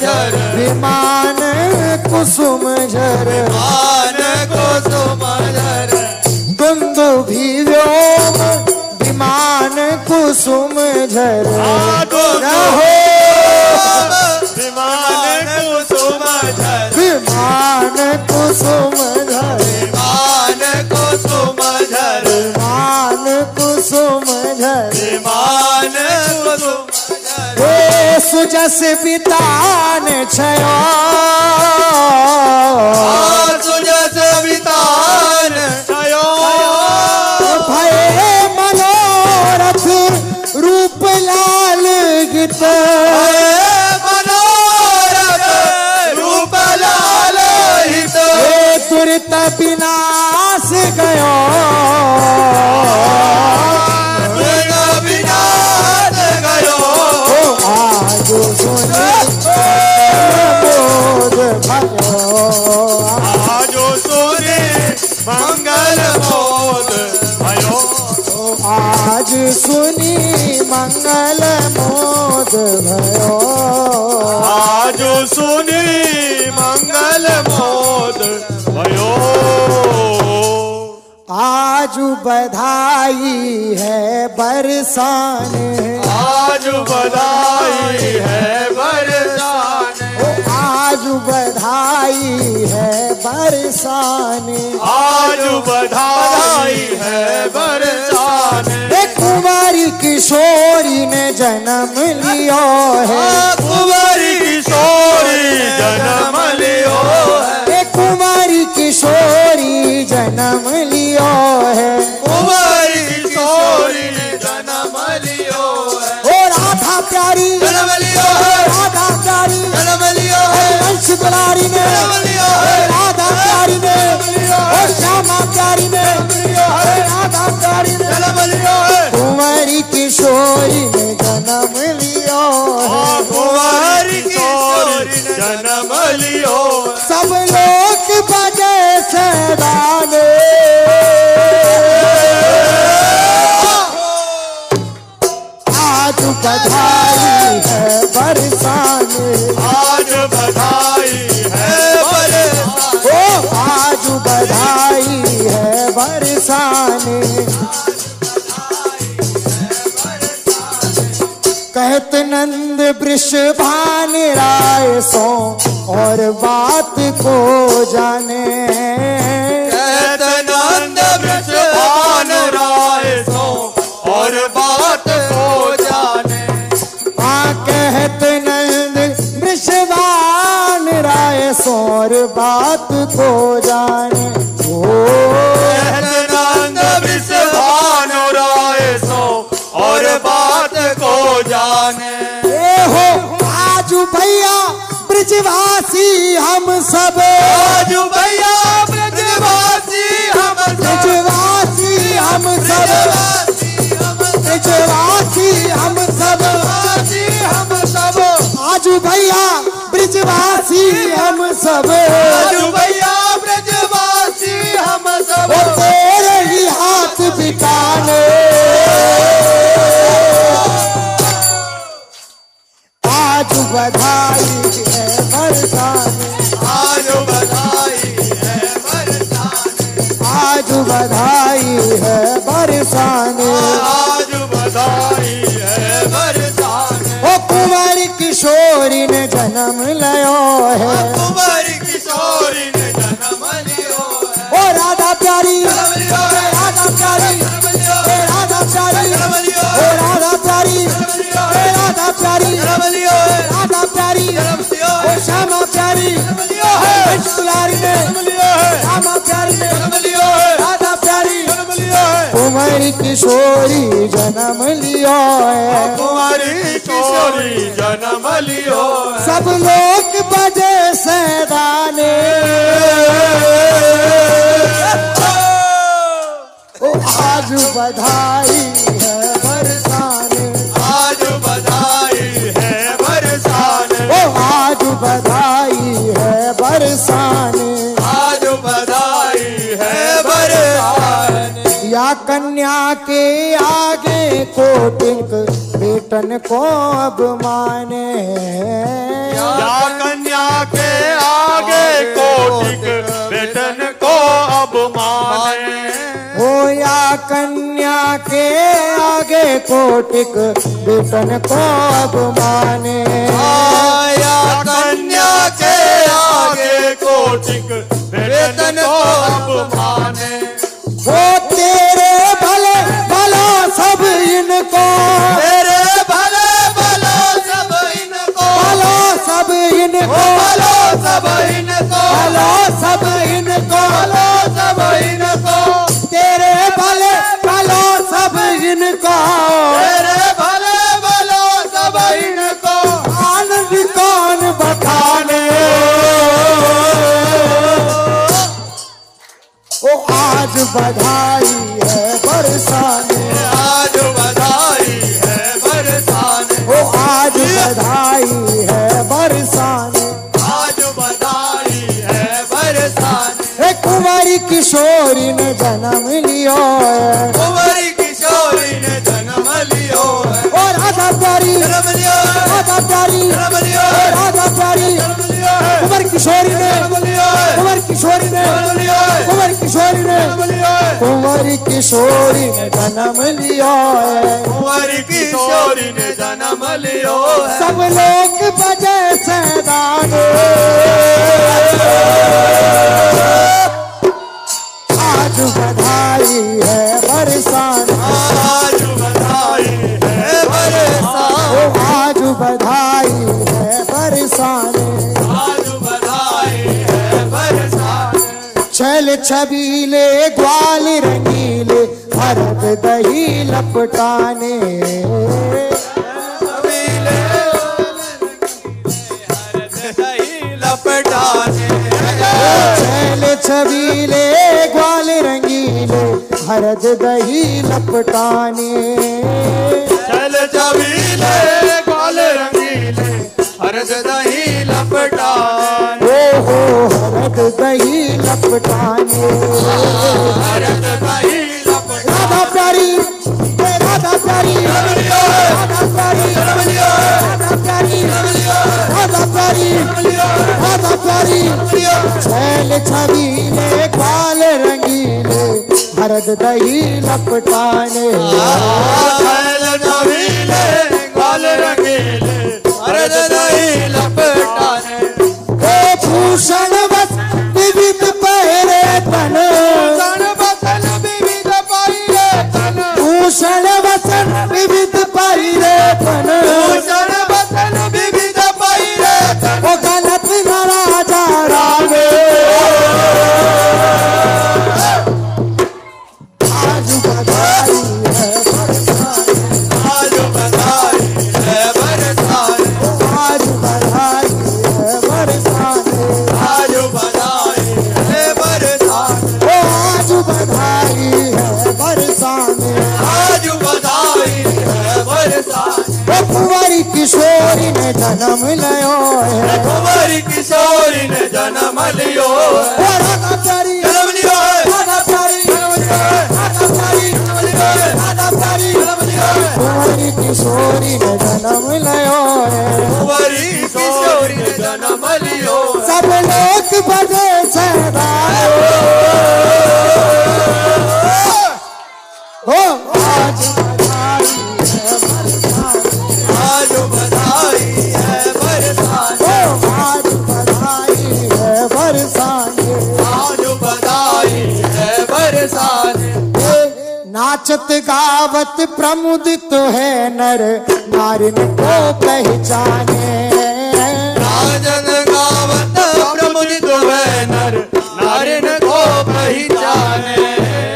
धर विमान कुसुम झर विमान कुसुम धर दुंदुभि व्योम विमान कुसुम झर विमान कुसुम धर विमान कुसुम झर विमान कुसुम धर विमान कुसुम झर विमान कुसुम हे सुजस बितान छयो सुजस वितान छयो भये मनोरथ रूप लाल गीत मनोरथ रूप लाल हित हे दुरित विनाश गयो विनाश गयो आज सुनी मंगल मोद भयो आज सुनी मंगल मोद भयो आज बधाई है बरसाने आज बधाई है बरसाने आज बधाई है बरसाने आज बधाई है बरसाने एक कुंवारी किशोरी ने जन्म लियो है कुंवारी किशोरी जन्म लियो है एक कुंवारी किशोरी जन्म लियो है कुंवारी किशोरी जन्म लियो है ओ राधा प्यारी जन्म लियो है राधा प्यारी जन्म लियो है वंश दुलारी ने जन्म लियो है राधा प्यारी ने ओ श्यामा प्यारी ने राधा प्यारी ने जन्म लियो है कुंवारी किशोरी ने जन्म लियो है कुंवारी किशोरी जन्म लियो है सब लोग बजे सदाने आज बधाई है बरसाने आज बधाई है बरसाने ओ आज बधाई है बरसाने कहत नंद वृषभान राय सो और बात को जाने कहत नंद वृषभान राय सो और बात को जाने कहत नंद वृषभान राय सो और बात को जाने ओ कहत नंद वृषभान राय सो और बात को जाने ए हो आज भैया ब्रजवासी हम सब आज भैया ब्रजवासी हम सब ब्रजवासी हम सब ब्रजवासी हम सब हम सब आज भैया ब्रजवासी हम सब आज भैया ब्रजवासी हम सब ओ तेरे ही हाथ बिकाने आज बधाई है बरसाने आज बधाई है बरसाने आज बधाई है बरसाने आज बधाई है बरसाने ओ कुंवारी किशोरी ने जन्म लियो है कुंवारी किशोरी ने जन्म लियो है ओ राधा प्यारी जन्म लियो है राधा प्यारी जन्म लियो ओ है राधा प्यारी जन्म लियो ओ है राधा प्यारी जन्म लियो ओ है राधा प्यारी जन्म लियो है राधा प्यारी जन्म लियो ओ है श्यामा प्यारी जन्म लियो है वंश दुलारी ने जन्म लियो है श्यामा प्यारी ने जन्म लियो है राधा प्यारी जन्म लियो है कुंवारी किशोरी जन्म लियो है कुंवारी किशोरी जन्म लियो है सब लोग बजे सदाने ओ आज बधाई है बरसाने आज बधाई है बरसाने ओ आज बधाई है बरसाने आज बधाई है बरसाने या कन्या के आगे कोटिक बेटन को अब माने या कन्या के आगे कोटिक बेटन को अब माने हो या कन्या के आगे कोटिक बेटन को अब माने या कन्या के आगे कोटिक बेटन को अब माने वो तेरे भले भला सब इनको तेरे भले भलो सब इनको भला सब इनको भलो सब इनको भला सब इनको भलो सब इनको तेरे भले भला सब इनको तेरे भले भलो सब इनको आनंद कौन बखाने ओ आज बधाई है बरसाने आज बधाई है बरसाने ओ आज बधाई है बरसाने आज बधाई है बरसाने हे कुंवारी किशोरी ने जन्म लियो है कुंवारी किशोरी ने जन्म प्यारी जन्म लिया है, राधा प्यारी जन्म लिया है, राधा प्यारी जन्म लिया है, कुंवर किशोरी ने जन्म लिया है, कुंवर किशोरी ने जन्म लिया है, कुंवर किशोरी ने जन्म लिया है, कुंवर किशोरी ने जन्म लिया है कुंवर किशोरी ने जन्म लियो है। सब लोग बजे सैदाने आज बधाई है बरसाने आज बधाई है बरसाने, आज बधाई है बरसाने आज बधाई है बरसाने। छल छबीले ग्वाल रंगीले भरत दही लपटाने छबीले हरद दही लपटाने, छल छबीले ग्वाल रंगीले भरत दही लपटाने चल छबीले ग्वाल रंगीले हरद दही लपटाने, ओ हो हरद दही लपटाने हरद दही लपटाने। राधा प्यारी राधा प्यारी राधा प्यारी राधा प्यारी राधा प्यारी राधा प्यारी छैल छबीले ग्वाल रंगीले भरत दही लपटाने चल छबीले ग्वाल रंगीले हरद दही लपटाने, हे भूषण बस विविध पहरे तन तन बसन विविध पाइले तन, भूषण वसन विविध पहरे तन भूषण बसन विविध पाइले तन। ओ गलत न राजा रावे आज बधाई है बरसाने आज बधाई है बरसाने, आज बधाई है बरसाने आज बधाई है बरसाने, ओ आज बधाई है बरसाने आज बधाई है बरसाने। ओ कुंवारी किशोरी ने जन्म लियो है कुंवर किशोरी ने जन्म लियो है, ओ राधा प्यारी जन्म लियो है, राधा प्यारी राधा प्यारी राधा प्यारी जन्म लियो है, कुंवारी किशोरी ने जन्म लियो है कुंवर किशोरी ने जन्म लियो है। सब लोग बजे सहदाए हो आज बधाई है बरसाने आज बधाई है बरसाने, हो आज बधाई है बरसाने आज बधाई है बरसाने। नाचत गावत प्रमुदित है नर नारिन को पहचाने राजन गावत प्रमुदित है नर नारिन को पहचाने,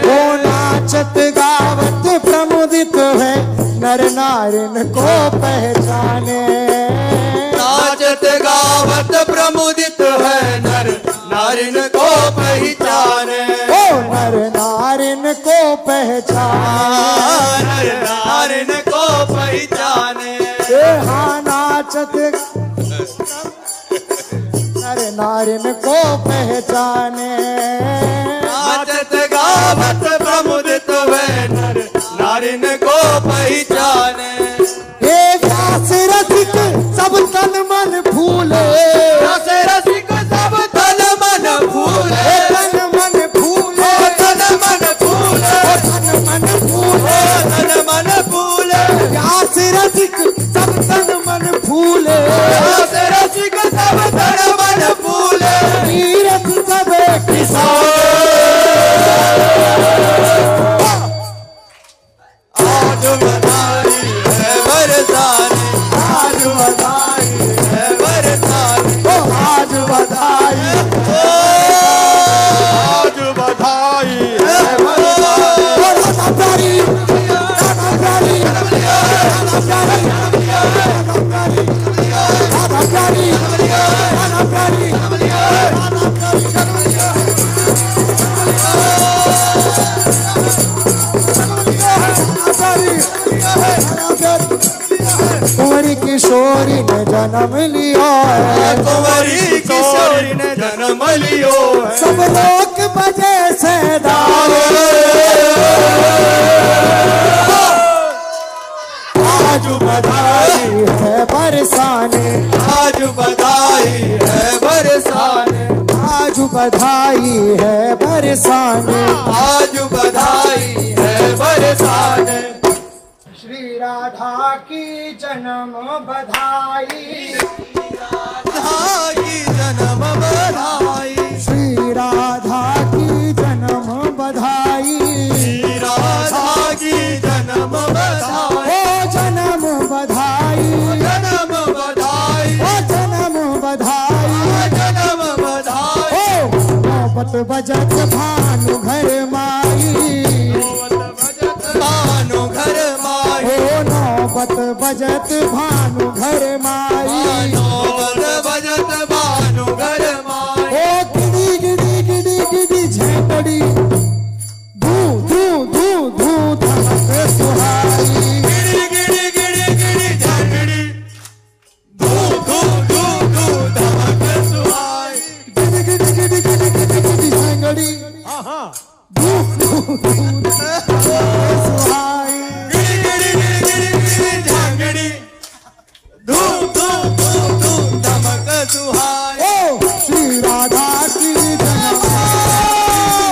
वो नाचत गावत प्रमुदित है नर नारिन को पहचाने नाचत गावत प्रमुदित है नर नारिन को पहचाने, ओ नर नारिन को पहचाने नर नारिन को पहचाने। ए हाँ नाचत नर नारिन को पहचाने नाचत गावत प्रमुदित है नर नारिन को पहचाने, हे व्यास रसिक सब तन मन फूले रस रसिक सब तन मन फूले, हे तन मन फूले तन मन फूले, तन मन फूले तन मन फूले, व्यास रसिक सब तन मन फूले रस रसिक सब तन मन फूले। तीरथ सब किसान आज बधाई है बरसाने, आज बधाई है बरसाने, ओ आज बधाई आज बधाई है ओ राधा प्यारी राधा प्यारी राधा प्यारी राधा प्यारी राधा प्यारी राधा प्यारी कुंवरी किशोरी ने जन्म लिया है कुंवरी किशोरी ने जन्म लियो है, सब लोग बजे सैदारे आज बधाई है बरसाने, आज बधाई है बरसाने, आज बधाई है बरसाने। आज बधाई है बरसाने। श्री राधा की जन्म बधाई, राधा की जन्म बधाई, श्री राधा की जन्म बधाई, राधा की जन्म बधाई, ओ जन्म बधाई, जन्म बधाई, ओ जन्म बधाई, जन्म बधाई। ओ नौबत बजत भानु घर माई, भानु घर माई, ओ नौबत बजत भानु घर माई, नौबत बजत भानु घर माई। ओ गिड़ी गिड़ी गिड़ी गिड़ी झेंकड़ी, धू धू धू धू धमक सुहाई, गिड़ी गिड़ी गिड़ी गिड़ी झंगड़ी, धू धू धू धू धमक सुहाई। गिड़ी गिड़ी गिड़ी गिड़ी गिड़ी गिड़ी झेंकड़ी, धू धू धू सुहाई। गिड़ी गिड़ी गिड़ी गिड़ी गिड़ी झंगड़ी, धू धू धू धू धमक सुहाई। ओ श्री राधा की जन्म,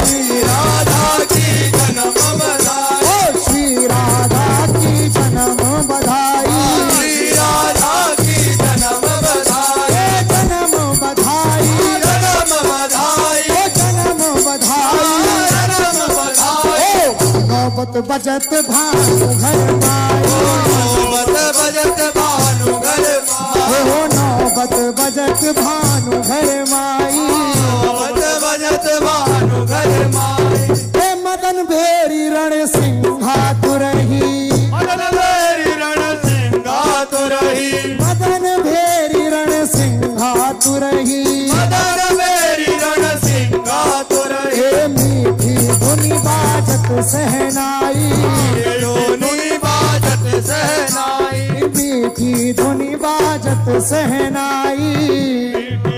श्री राधा की जन्म बधाई, ओ श्री राधा की जन्म बधाई, श्री राधा की जन्म बधाई, जन्म बधाई, जन्म बधाई, ओ जन्म बधाई। जन्म बधाई। ओ नौबत बजत भानु घर माई, नौबत बजत भानु घर माई, ओ नौबत बजत भानु घर माई। नौबत बजत भानु घर माई। हे मदन भेरी रण सिंहा तुरही, मदन भेरी रण सिंहा तुरही, मदन भेरी रण सिंहा तुरही। मदन भेरी रण सिंहा तुरही। हे मीठी धुनी बाजत सहनाई, धुनी बाजत सहनाई, मीठी धुनी बाजत सहनाई।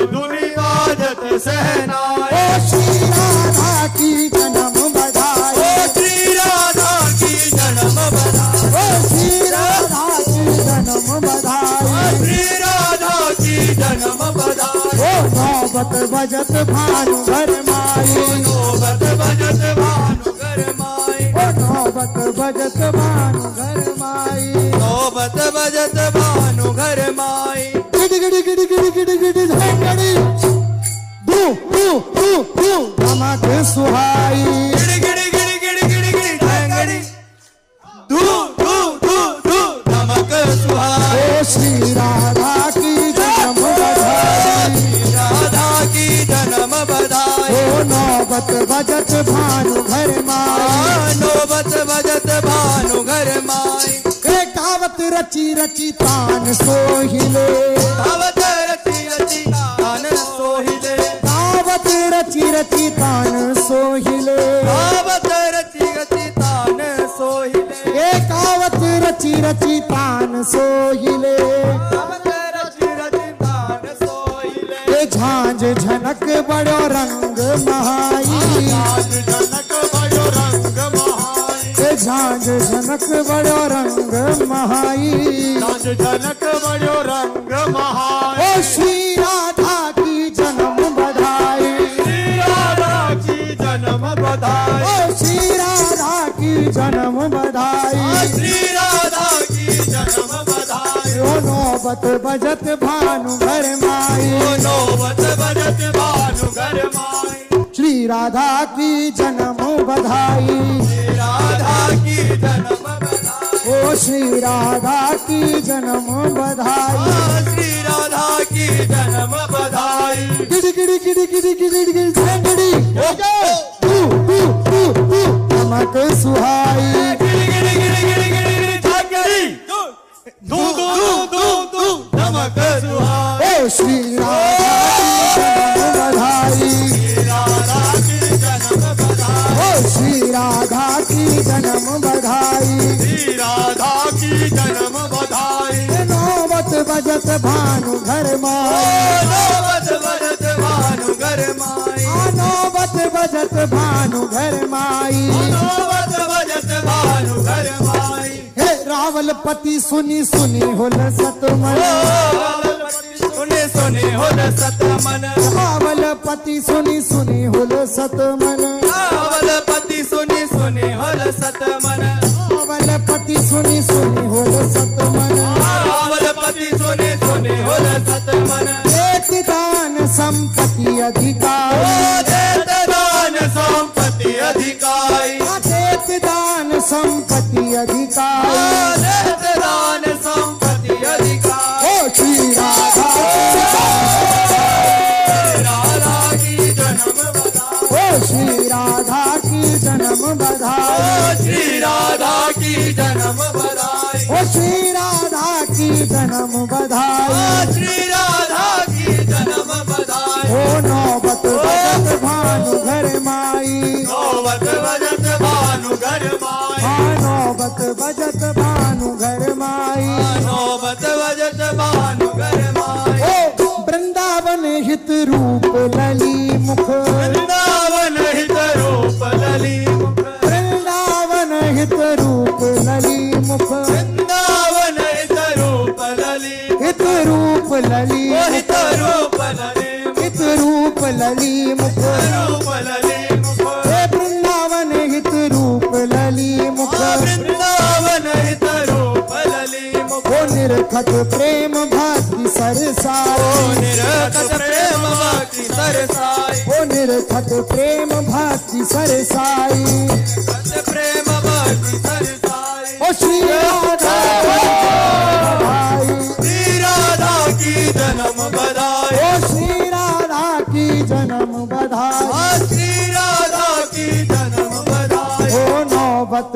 धुनी बाजत सहनाई। ओ श्री राधा की जन्म बधाई, ओ श्री राधा की जन्म बधाई, ओ श्री राधा की जन्म बधाई। श्री राधा की जन्म बधाई। ओ नौबत बजत भानु घर माई, नौबत बजत भानु घर माई, ओ नौबत बजत भानु घर माई। नौबत बजत भानु घर माई। गिड़ी गिड़ी गिड़ी गिड़ी गिड़ी गिड़ी झंगड़ी, धू धू धू धू धमक सुहाई। गिड़ी गिड़ी गिड़ी गिड़ी गिड़ी गिड़ी झंगड़ी, धू धू धू धू धमक सुहाई। ओ श्री राधा की जन्म बधाई, राधा की जन्म बधाई, ओ नौबत बजत भानु घर माई। नौबत बजत भानु घर माई। हे कावत रची रची तान सोहिले, धावत रची रची तान सोहिले, कावत रची रची तान सोहिले। धावत रची रची तान सोहिले, हे कावत रची रची तान सोहिले। धावत रची रची तान सोहिले। हे झांझ झनक बड़ो रंग महाई, आज जनक भयो रंग महाई, हे झांझ झनक बड़ो रंग महाई। आज जनक भयो रंग महाई। ओ श्री राधा की जन्म बधाई, श्री राधा की जन्म बधाई, ओ श्री राधा की जन्म बधाई। श्री राधा की जन्म बधाई। ओ नौबत बजत भानु घर माई, ओ नौबत बजत भानु घर माई। श्री राधा की जन्म बधाई, श्री राधा की जन्म बधाई, ओ श्री राधा की जन्म बधाई। श्री राधा की जन्म बधाई। गिड़ी गिड़ी गिड़ी गिड़ी गिड़ी गिड़ी झंगड़ी, धू धू धू धू धमक सुहाई। गिड़ी गिड़ी गिड़ी गिड़ी गिड़ी गिड़ी झांकड़ी, धू धू धू धू धू धमक सुहाई। ओ श्री राधा की जन्म बधाई, श्री राधा की जन्म बधाई, ओ श्री राधा की जन्म बधाई। श्री राधा की जन्म बधाई। नौबत बजत भानु घर माई, नौबत बजत भानु घर माई, नौबत बजत भानु घर माई। नौबत बजत भानु घर माई। हे रावल पति सुनी सुनी होल सत मन सुने सुने होल सत मन बावल पति सुनी सुनी होल सत मन बावल पति सुनी सुनी होल सत मन बावल पति सुनी सुनी होल सत मन बावल पति सुनी सुनी होल सत मन देत दान संपत्ति अधिकारी देत दान संपत्ति अधिकारी देत दान संपत्ति अधिकारी देत दान संपत्ति अधिकारी ओ श्री राधा राधा की जन्म बधाई ओ श्री राधा की जन्म बधाई श्री राधा की जन्म बधाई ओ श्री राधा की जन्म बधाई श्री राधा की जन्म बधाई ओ नौबत बजत भानु घर माई नौबत बजत भानु घर माई हाँ नौबत बजत भानु घर माई नौबत बजत भानु घर माई ओ वृंदावन हित रूप लली मुख वृंदावन हित रूप लली मुख वृंदावन हित रूप लली मुख वृंदावन हित रूप लली हित रूप लली हित रूप लली हित रूप लली मुख रूप लली मुख हे वृंदावन हित रूप लली मुख वृंदावन हित रूप लली मुख ओ निरखत प्रेम भक्ति सरसाई निरखत प्रेम भक्ति सरसाई ओ निरखत प्रेम भक्ति सरसाई निरखत प्रेम भक्ति सरसाई ओ श्री राधा बधाई श्री राधा की जन्म बधाई ओ श्री राधा की जन्म बधाई श्री राधा की जन्म बधाई ओ नौबत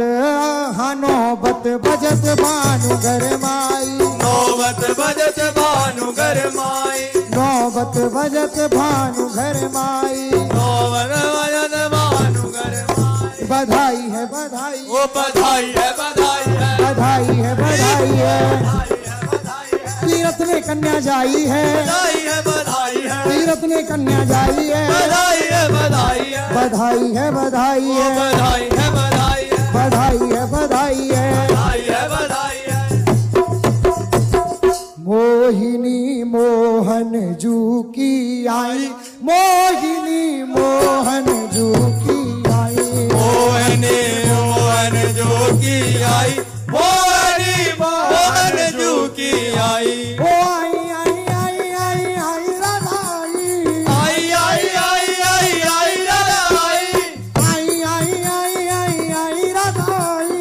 हाँ नौबत बजत भानु घर माई नौबत बजत भानु घर माई नौबत बजत भानु घर माई नौबत बजत भानु घर माई बधाई है बधाई ओ बधाई है बधाई है बधाई है बधाई है तीरथ में कन्या जाई है बधाई है बधाई है तीरथ में कन्या जाई है बधाई है बधाई है बधाई है बधाई है बधाई है बधाई है बधाई है बधाई है बधाई है बधाई है मोहिनी मोहन जू की आई मोहिनी मोहन जू की आई मोहनी मोहन जो की आई मोहनी मोहन जो की आई ओ आई आई आई आई आई राधा आई आई आई आई आई आई राधा आई आई आई आई आई आई राधा आई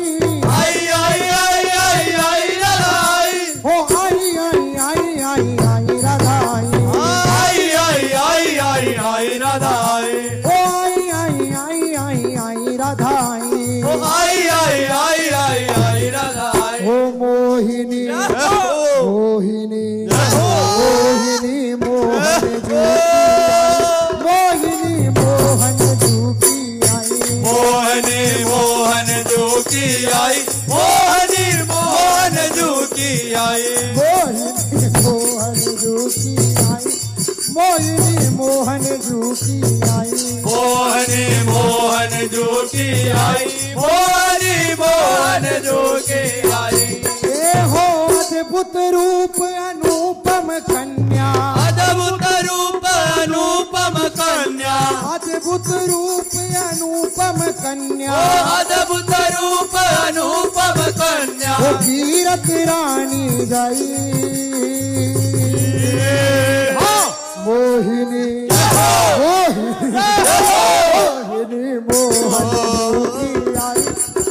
आई आई आई आई आई राधा आई ओ आई आई आई आई आई राधा आई आई आई आई आई आई राधा आई ओ आई आई आई आई आई राधा आई आई आई आई आई आई राधा आई ओ मोहिनी मोहिनी मोहिनी मोहन जू मोहिनी मोहन जू की आई मोहनी मोहन जो की आई मोहनी मोहन जो की आई मोहिनी मोहन जू की आई मोहिनी मोहन जू की आई मोहनी मोहन जो की आई मोहनी मोहन जो की आई ए हो अद्भुत रूप अनुपम कन्या अद्भुत रूप अनुपम कन्या अद्भुत रूप अनुपम कन्या अद्भुत रूप अनुपम कन्या ओ कीरत रानी जाई मोहिनी मोहिनी मोहिनी मोहन जू की आई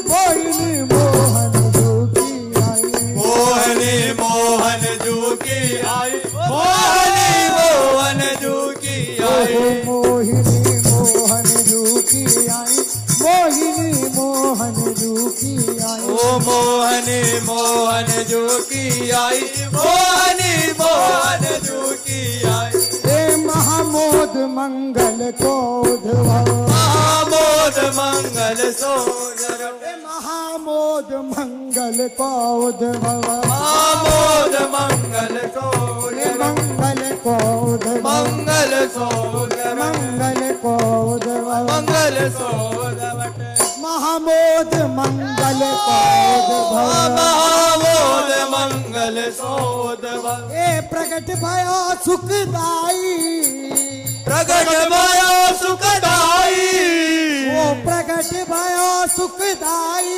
मोहिनी मोहन जू की आई मोहनी मोहन जो की आई मोहनी मोहन जो की आई मोहिनी मोहन जू की आई मोहिनी मोहन जू की आई ओ मोहनी मोहन जो की आई मोहनी मोहन जो की आई हे महामोद मंगल को उद्भव महामोद मंगल सोदर हे महामोद मंगल को उद्भव महामोद मंगल हे सोदर मंगल को उद्भव मंगल सोदर मंगल को उद्भव मंगल सोदर महामोद महाबोध मंगल कोद भव महाबोध मंगल सोद भव। ए प्रगट भयो सुखदाई प्रगट भयो सुखदाई ओ प्रगट भयो सुखदाई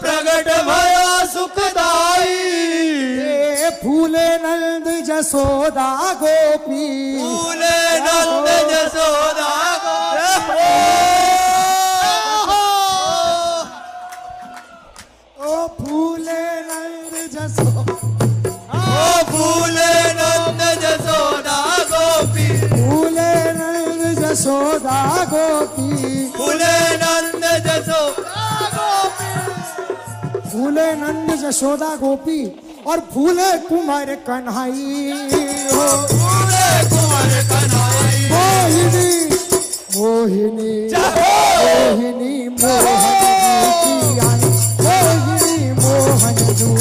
प्रगट भयो सुखदाई ए फूले नंद जसोदा गोपी फूले नंद जसोदा ओ फूले नंद जसोदा फूले नंद जसोदा गोपी फूले नंद जसोदा गोपी फूले नंद जसोदा गोपी फूले नंद जसोदा गोपी और फूले कुमार कन्हई हो फूले कुंवर कन्हई मोहिनी मोहिनी मोहिनी मोहन की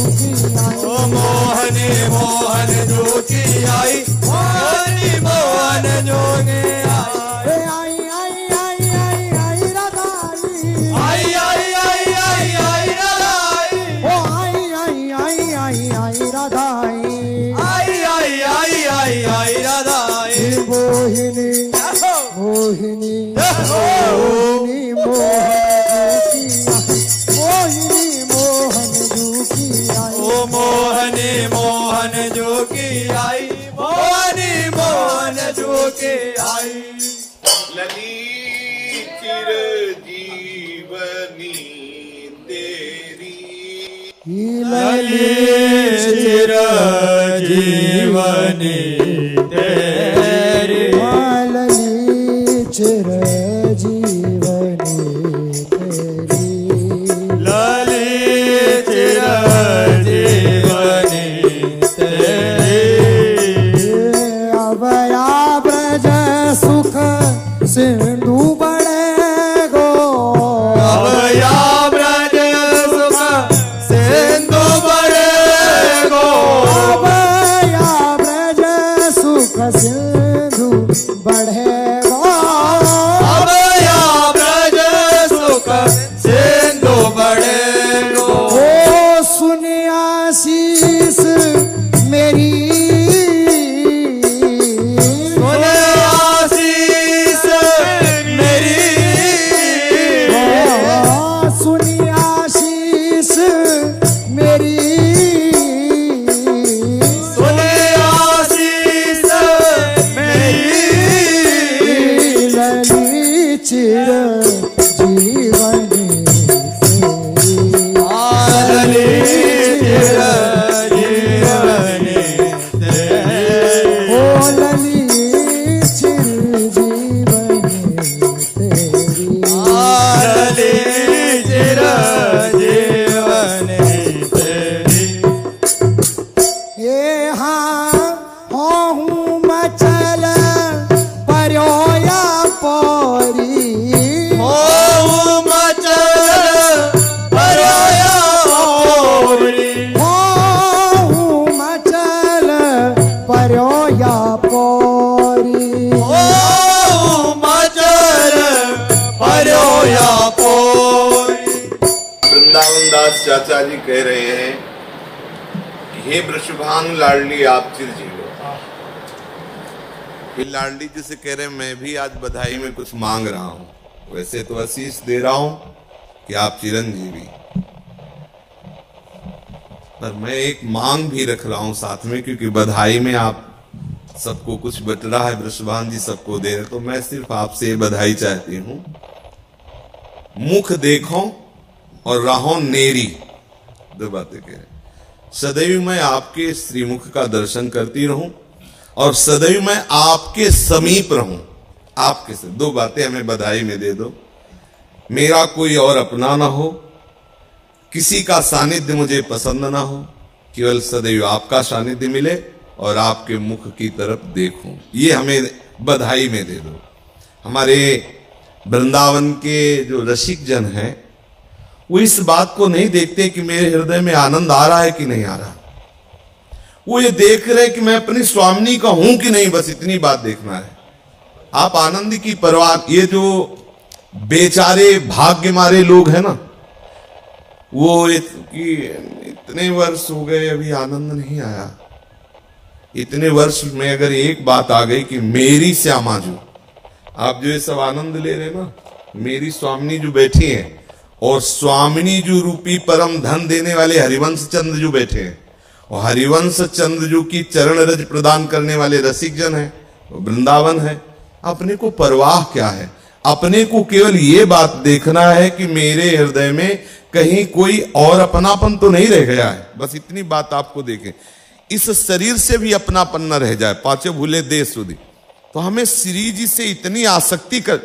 आई ओ मोहनी मोहन जोगी आई मोहनी मोहन जोगी आई आई आई आई आई आई राधा आई आई आई आई आई राधाई ओ आई आई आई आई आई राधा आई आई आई आई आई राधाई मोहिनी मोहिनी मोहिनी मोहन की आई ओ मोहनी मोहन जोगी आई मोहनी मोहन जोगी आई ललित चिर जीवनी तेरी ललित चिर जीवनी तेरी ललित चिर जीवनी तेरी ललित चिर जीवनी तेरी अवया ब्रज सुख सिंधु बड़े गो अब या ब्रज सुख सिंधु बड़े गो अवया ब्रज सुख सिंधु बढ़े गो अब या ब्रज सुख सिंधु बड़े गो ओ सुने आशीष मेरी सुने आशीष मेरी सुनी आशीष मेरी सुने आशीष मेरी ललित चिर जीवनी तेरी। ओ ललित चिर जीवनी तेरी ये हाँ हूँ मचल पर्योया पौरी हूँ मचल पर्योया पौरी वृंदावन दास चाचा जी कह रहे हैं कि हे वृषभान लाडली आप चिरजीव हो। फिर लाडली जी से कह रहे हैं मैं भी आज बधाई में कुछ मांग रहा हूं, वैसे तो आशीष दे रहा हूं कि आप चिरंजीवी, पर मैं एक मांग भी रख रहा हूं साथ में, क्योंकि बधाई में आप सबको कुछ बट रहा है, वृषभान जी सबको दे रहे, तो मैं सिर्फ आपसे बधाई चाहती हूं। मुख देखो और राहों नेरी, दो बातें कह रहे। सदैव मैं आपके श्रीमुख का दर्शन करती रहूं और सदैव मैं आपके समीप रहूं, आपके से। दो बातें हमें बधाई में दे दो। मेरा कोई और अपना ना हो, किसी का सानिध्य मुझे पसंद ना हो, केवल सदैव आपका सानिध्य मिले और आपके मुख की तरफ देखूं, ये हमें बधाई में दे दो। हमारे वृंदावन के जो रसिक जन हैं वो इस बात को नहीं देखते कि मेरे हृदय में आनंद आ रहा है कि नहीं आ रहा, वो ये देख रहे कि मैं अपनी स्वामिनी का हूं कि नहीं, बस इतनी बात देखना है। आप आनंद की परवाह, ये जो बेचारे भाग्य मारे लोग हैं ना, वो इतने वर्ष हो गए अभी आनंद नहीं आया। इतने वर्ष में अगर एक बात आ गई कि मेरी श्यामा जो, आप जो ये सब आनंद ले रहे ना, मेरी स्वामिनी जो बैठी हैं और स्वामिनी जो रूपी परम धन देने वाले हरिवंश चंद्र जो बैठे हैं, और हरिवंश चंद्र जो की चरण रज प्रदान करने वाले रसिक जन है, वृंदावन है। अपने को परवाह क्या है? अपने को केवल ये बात देखना है कि मेरे हृदय में कहीं कोई और अपनापन तो नहीं रह गया है। बस इतनी बात आपको देखें, इस शरीर से भी अपनापन न रह जाए। पांचों भूले देश सुधी। तो हमें श्री जी से इतनी आसक्ति कर,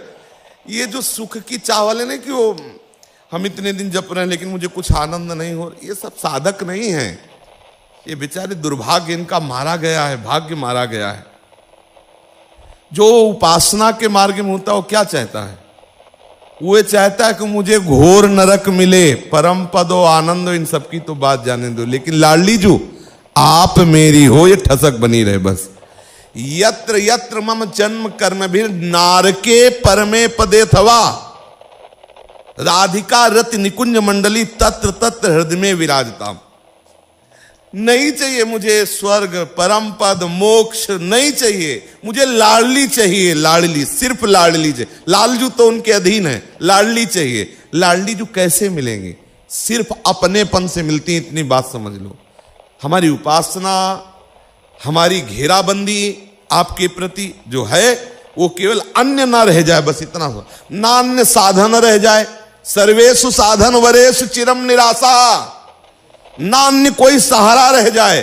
ये जो सुख की चाह वाले नहीं कि वो हम इतने दिन जप रहे हैं लेकिन मुझे कुछ आनंद नहीं हो, ये सब साधक नहीं है। ये बेचारे दुर्भाग्य इनका मारा गया है, भाग्य मारा गया है। जो उपासना के मार्ग में होता है वो क्या चाहता है? वो चाहता है कि मुझे घोर नरक मिले, परम पद और आनंद, इन सब की तो बात जाने दो, लेकिन लाडली जो आप मेरी हो ये ठसक बनी रहे बस। यत्र यत्र मम जन्म कर्म भी नारके परमे पदे थवा, राधिका रति निकुंज मंडली तत्र तत्र हृदय में विराजता। नहीं चाहिए मुझे स्वर्ग, परम पद, मोक्ष नहीं चाहिए, मुझे लाडली चाहिए। लाडली, सिर्फ लाडली चाहिए। लालजू तो उनके अधीन है, लाडली चाहिए। लाडली जो कैसे मिलेंगे? सिर्फ अपनेपन से मिलती है, इतनी बात समझ लो। हमारी उपासना, हमारी घेराबंदी आपके प्रति जो है वो केवल अन्य ना रह जाए, बस इतना हो, ना अन्य साधन रह जाए। सर्वेषु साधन वरेषु चिरम निराशा, ना अन्य कोई सहारा रह जाए,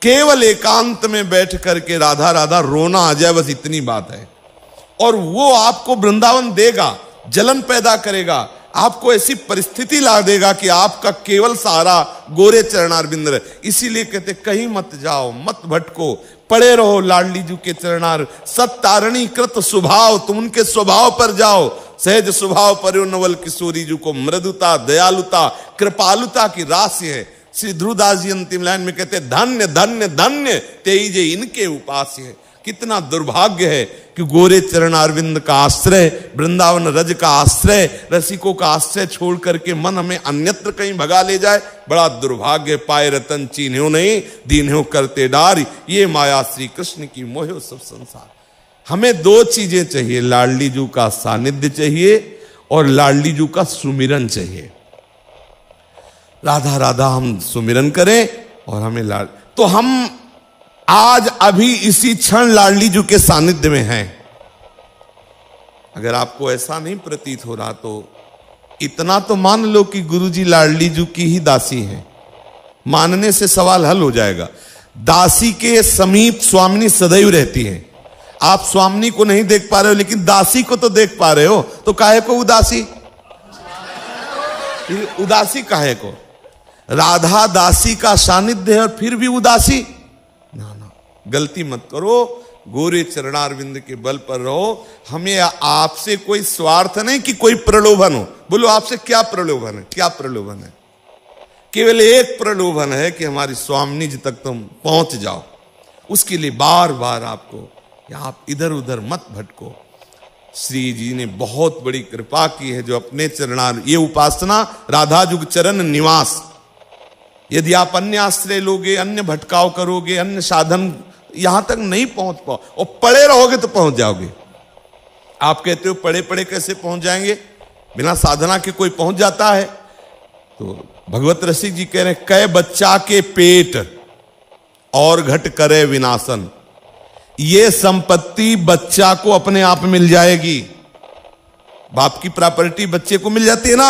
केवल एकांत में बैठ करके राधा राधा रोना आ जाए, बस इतनी बात है। और वो आपको वृंदावन देगा, जलन पैदा करेगा, आपको ऐसी परिस्थिति ला देगा कि आपका केवल सहारा गोरे चरणारविंद रहे। इसीलिए कहते कहीं मत जाओ, मत भटको, पड़े रहो लाडली जी के चरणार। सत्तारणी कृत स्वभाव, तुम उनके स्वभाव पर जाओ। सहज स्वभाव पर नवल किशोरी जी को मृदुता, दयालुता, कृपालुता की राशि है। श्री ध्रुवदास जी अंतिम लाइन में कहते धन्य धन्य धन्य तेजे इनके उपास्य है। कितना दुर्भाग्य है कि गोरे चरण अरविंद का आश्रय, वृंदावन रज का आश्रय, रसिकों का आश्रय छोड़ करके मन हमें अन्यत्र कहीं भगा ले जाए। बड़ा दुर्भाग्य। पाए रतन चीन्हो नहीं, दीन्हो करते डार, ये माया श्री कृष्ण की मोह सब संसार। हमें दो चीजें चाहिए, लाडली जू का सानिध्य चाहिए और लाडली जू का सुमिरन चाहिए। राधा राधा हम सुमिरन करें और हमें लाड, तो हम आज अभी इसी क्षण लाडली जू के सानिध्य में हैं। अगर आपको ऐसा नहीं प्रतीत हो रहा तो इतना तो मान लो कि गुरुजी लाडली जू की ही दासी हैं। मानने से सवाल हल हो जाएगा। दासी के समीप स्वामिनी सदैव रहती है। आप स्वामिनी को नहीं देख पा रहे हो लेकिन दासी को तो देख पा रहे हो, तो काहे को उदासी? उदासी काहे को? राधा दासी का सानिध्य है और फिर भी उदासी? ना ना, गलती मत करो। गोरे चरणारविंद के बल पर रहो। हमें आपसे कोई स्वार्थ नहीं कि कोई प्रलोभन हो। बोलो आपसे क्या प्रलोभन है? क्या प्रलोभन है? केवल एक प्रलोभन है कि हमारी स्वामिनी जी तक तुम पहुंच जाओ। उसके लिए बार बार आपको, आप इधर उधर मत भटको। श्री जी ने बहुत बड़ी कृपा की है जो अपने चरणार, ये उपासना राधा जुग चरण निवास। यदि आप अन्य आश्रय लोगे, अन्य भटकाव करोगे, अन्य साधन, यहां तक नहीं पहुंच पाओ और पड़े रहोगे तो पहुंच जाओगे। आप कहते हो पड़े पड़े कैसे पहुंच जाएंगे? बिना साधना के कोई पहुंच जाता है? तो भगवत रसिक जी कह रहे हैं, कै बच्चा के पेट और घट करे विनाशन। ये संपत्ति बच्चा को अपने आप मिल जाएगी। बाप की प्रॉपर्टी बच्चे को मिल जाती है ना,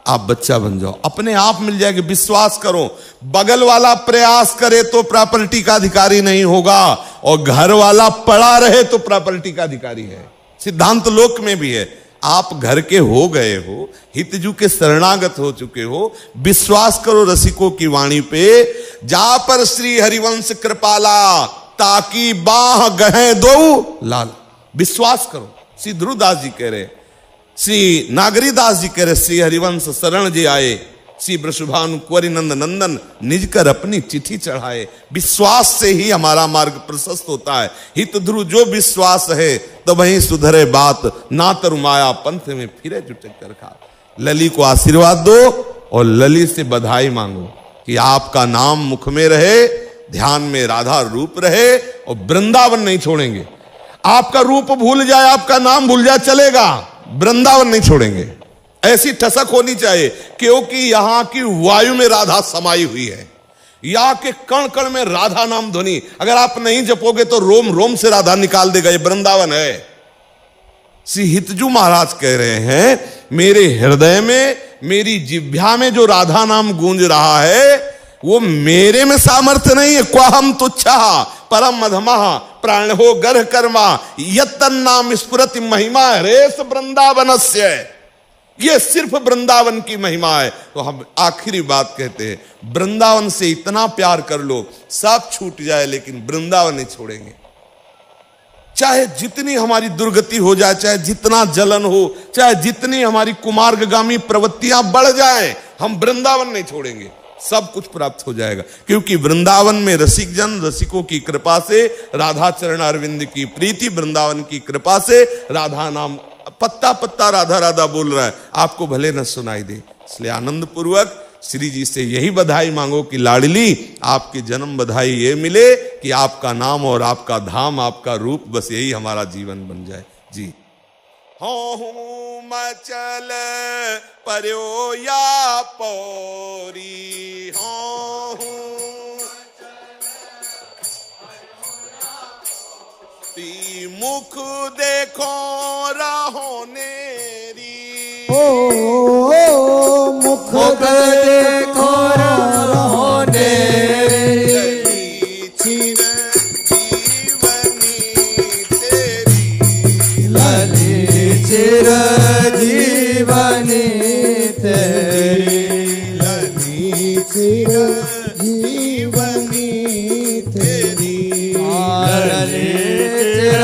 आप बच्चा बन जाओ, अपने आप मिल जाएगी। विश्वास करो। बगल वाला प्रयास करे तो प्रॉपर्टी का अधिकारी नहीं होगा, और घर वाला पड़ा रहे तो प्रॉपर्टी का अधिकारी है। सिद्धांत लोक में भी है। आप घर के हो गए हो, हितजू के शरणागत हो चुके हो, विश्वास करो रसिकों की वाणी पे। जा पर श्री हरिवंश कृपाला, ताकि बाह गहे दो लाल। विश्वास करो। श्री ध्रुवदास जी कह रहे, श्री नागरीदास जी कह रहे, श्री हरिवंश शरण जी आए, श्री वृषभानु कुंवरी नंद नंदन निज कर अपनी चिट्ठी चढ़ाए। विश्वास से ही हमारा मार्ग प्रशस्त होता है। हित ध्रुव जो विश्वास है तो वहीं सुधरे बात, ना तरु माया पंथ में फिरे जुटे कर खा। लली को आशीर्वाद दो और लली से बधाई मांगो कि आपका नाम मुख में रहे, ध्यान में राधा रूप रहे और वृंदावन नहीं छोड़ेंगे। आपका रूप भूल जाए, आपका नाम भूल जाए चलेगा, वृंदावन नहीं छोड़ेंगे। ऐसी ठसक होनी चाहिए क्योंकि यहां की वायु में राधा समाई हुई है, यहां के कण कण में राधा नाम ध्वनि। अगर आप नहीं जपोगे तो रोम रोम से राधा निकाल देगा। ये वृंदावन है। श्री हितजू महाराज कह रहे हैं, मेरे हृदय में, मेरी जिह्वा में जो राधा नाम गूंज रहा है वो मेरे में सामर्थ्य नहीं है। क्वाहम तुच्छा परम मधमा प्राण हो गर्ह कर्मा यत्तन नाम स्फुरति महिमा रेस वृंदावनस्य। ये सिर्फ वृंदावन की महिमा है। तो हम आखिरी बात कहते हैं, वृंदावन से इतना प्यार कर लो सब छूट जाए लेकिन वृंदावन नहीं छोड़ेंगे। चाहे जितनी हमारी दुर्गति हो जाए, चाहे जितना जलन हो, चाहे जितनी हमारी कुमार्गगामी प्रवृत्तियां बढ़ जाएं, हम वृंदावन नहीं छोड़ेंगे। सब कुछ प्राप्त हो जाएगा क्योंकि वृंदावन में रसिक जन, रसिकों की कृपा से, राधा चरण अरविंद की प्रीति, वृंदावन की कृपा से राधा नाम पत्ता पत्ता राधा राधा बोल रहा है, आपको भले न सुनाई दे। इसलिए आनंद पूर्वक श्री जी से यही बधाई मांगो कि लाडली आपकी जन्म बधाई ये मिले कि आपका नाम और आपका धाम, आपका रूप, बस यही हमारा जीवन बन जाए। जी हूँ मचल पर्यो या पौरी, हूँ ती मुख देखो रहो नेरी, मुख देखो रहो नेरी, चिर जीवनी तेरी, लली चिर जीवनी तेरी, लली चिर जीवनी तेरी, लली चिर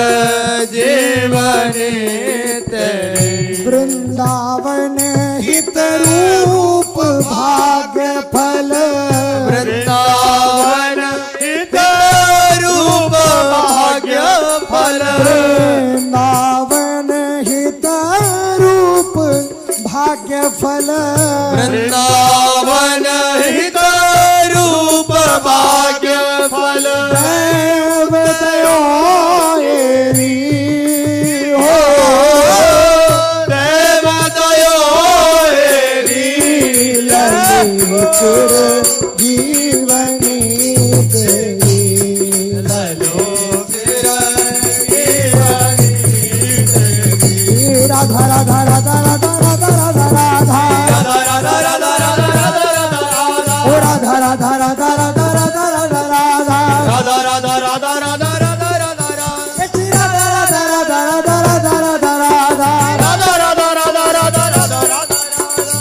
जीवनी तेरी। वृंदावन हित रूप भाग्य फल, वृंदावन हित रूप भाग्य फल, वृंदावन हित रूप भाग्य फल, वृंदावन हित रूप भाग्य फल। देव दयो एरी हो, देव दयो एरी, लली चिर जीवनी तेरी, ललो चिर जीवनी तेरी। राधा राधा राधा राधा राधा राधा राधा, ओ राधा राधा राधा राधा राधा राधा राधा, राधा राधा राधा राधा राधा राधा राधा, श्री राधा राधा राधा राधा राधा राधा राधा, राधा राधा राधा राधा राधा राधा,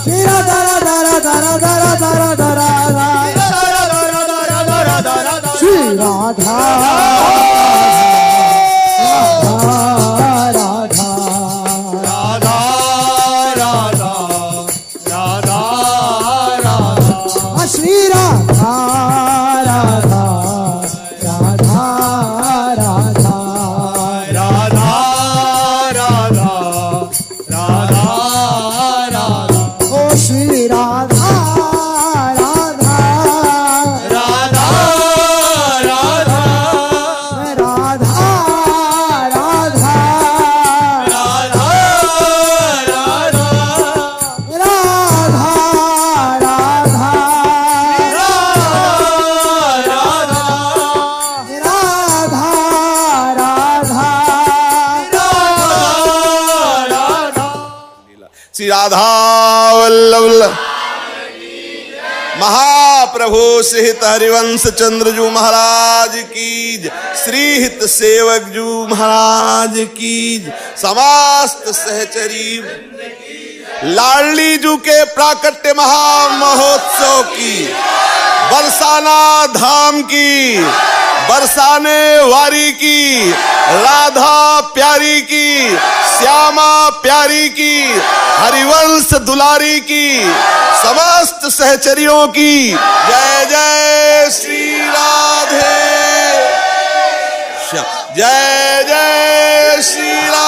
श्री राधा राधा राधा राधा राधा राधा राधा, राधा राधा राधा श्री राधा राधा राधा राधा राधा राधा, श्री राधा राधा राधा राधा, राधा राधा राधा राधा, ओ श्री राधा राधा राधा राधा राधा राधा राधा राधा, राधा राधा श्री राधा वल्लभ महाप्रभु सहित हरिवंश चंद्रजू महाराज की जय, श्री हित सेवक जू महाराज की जय, समस्त सहचरी लाडली जू के प्राकट्य महामहोत्सव की, बरसाना धाम की, बरसाने वारी की, राधा प्यारी की, श्यामा प्यारी की, हरिवंश दुलारी की, समस्त सहचरियों की जय जय श्री राधे श्याम, जय जय श्री राधे।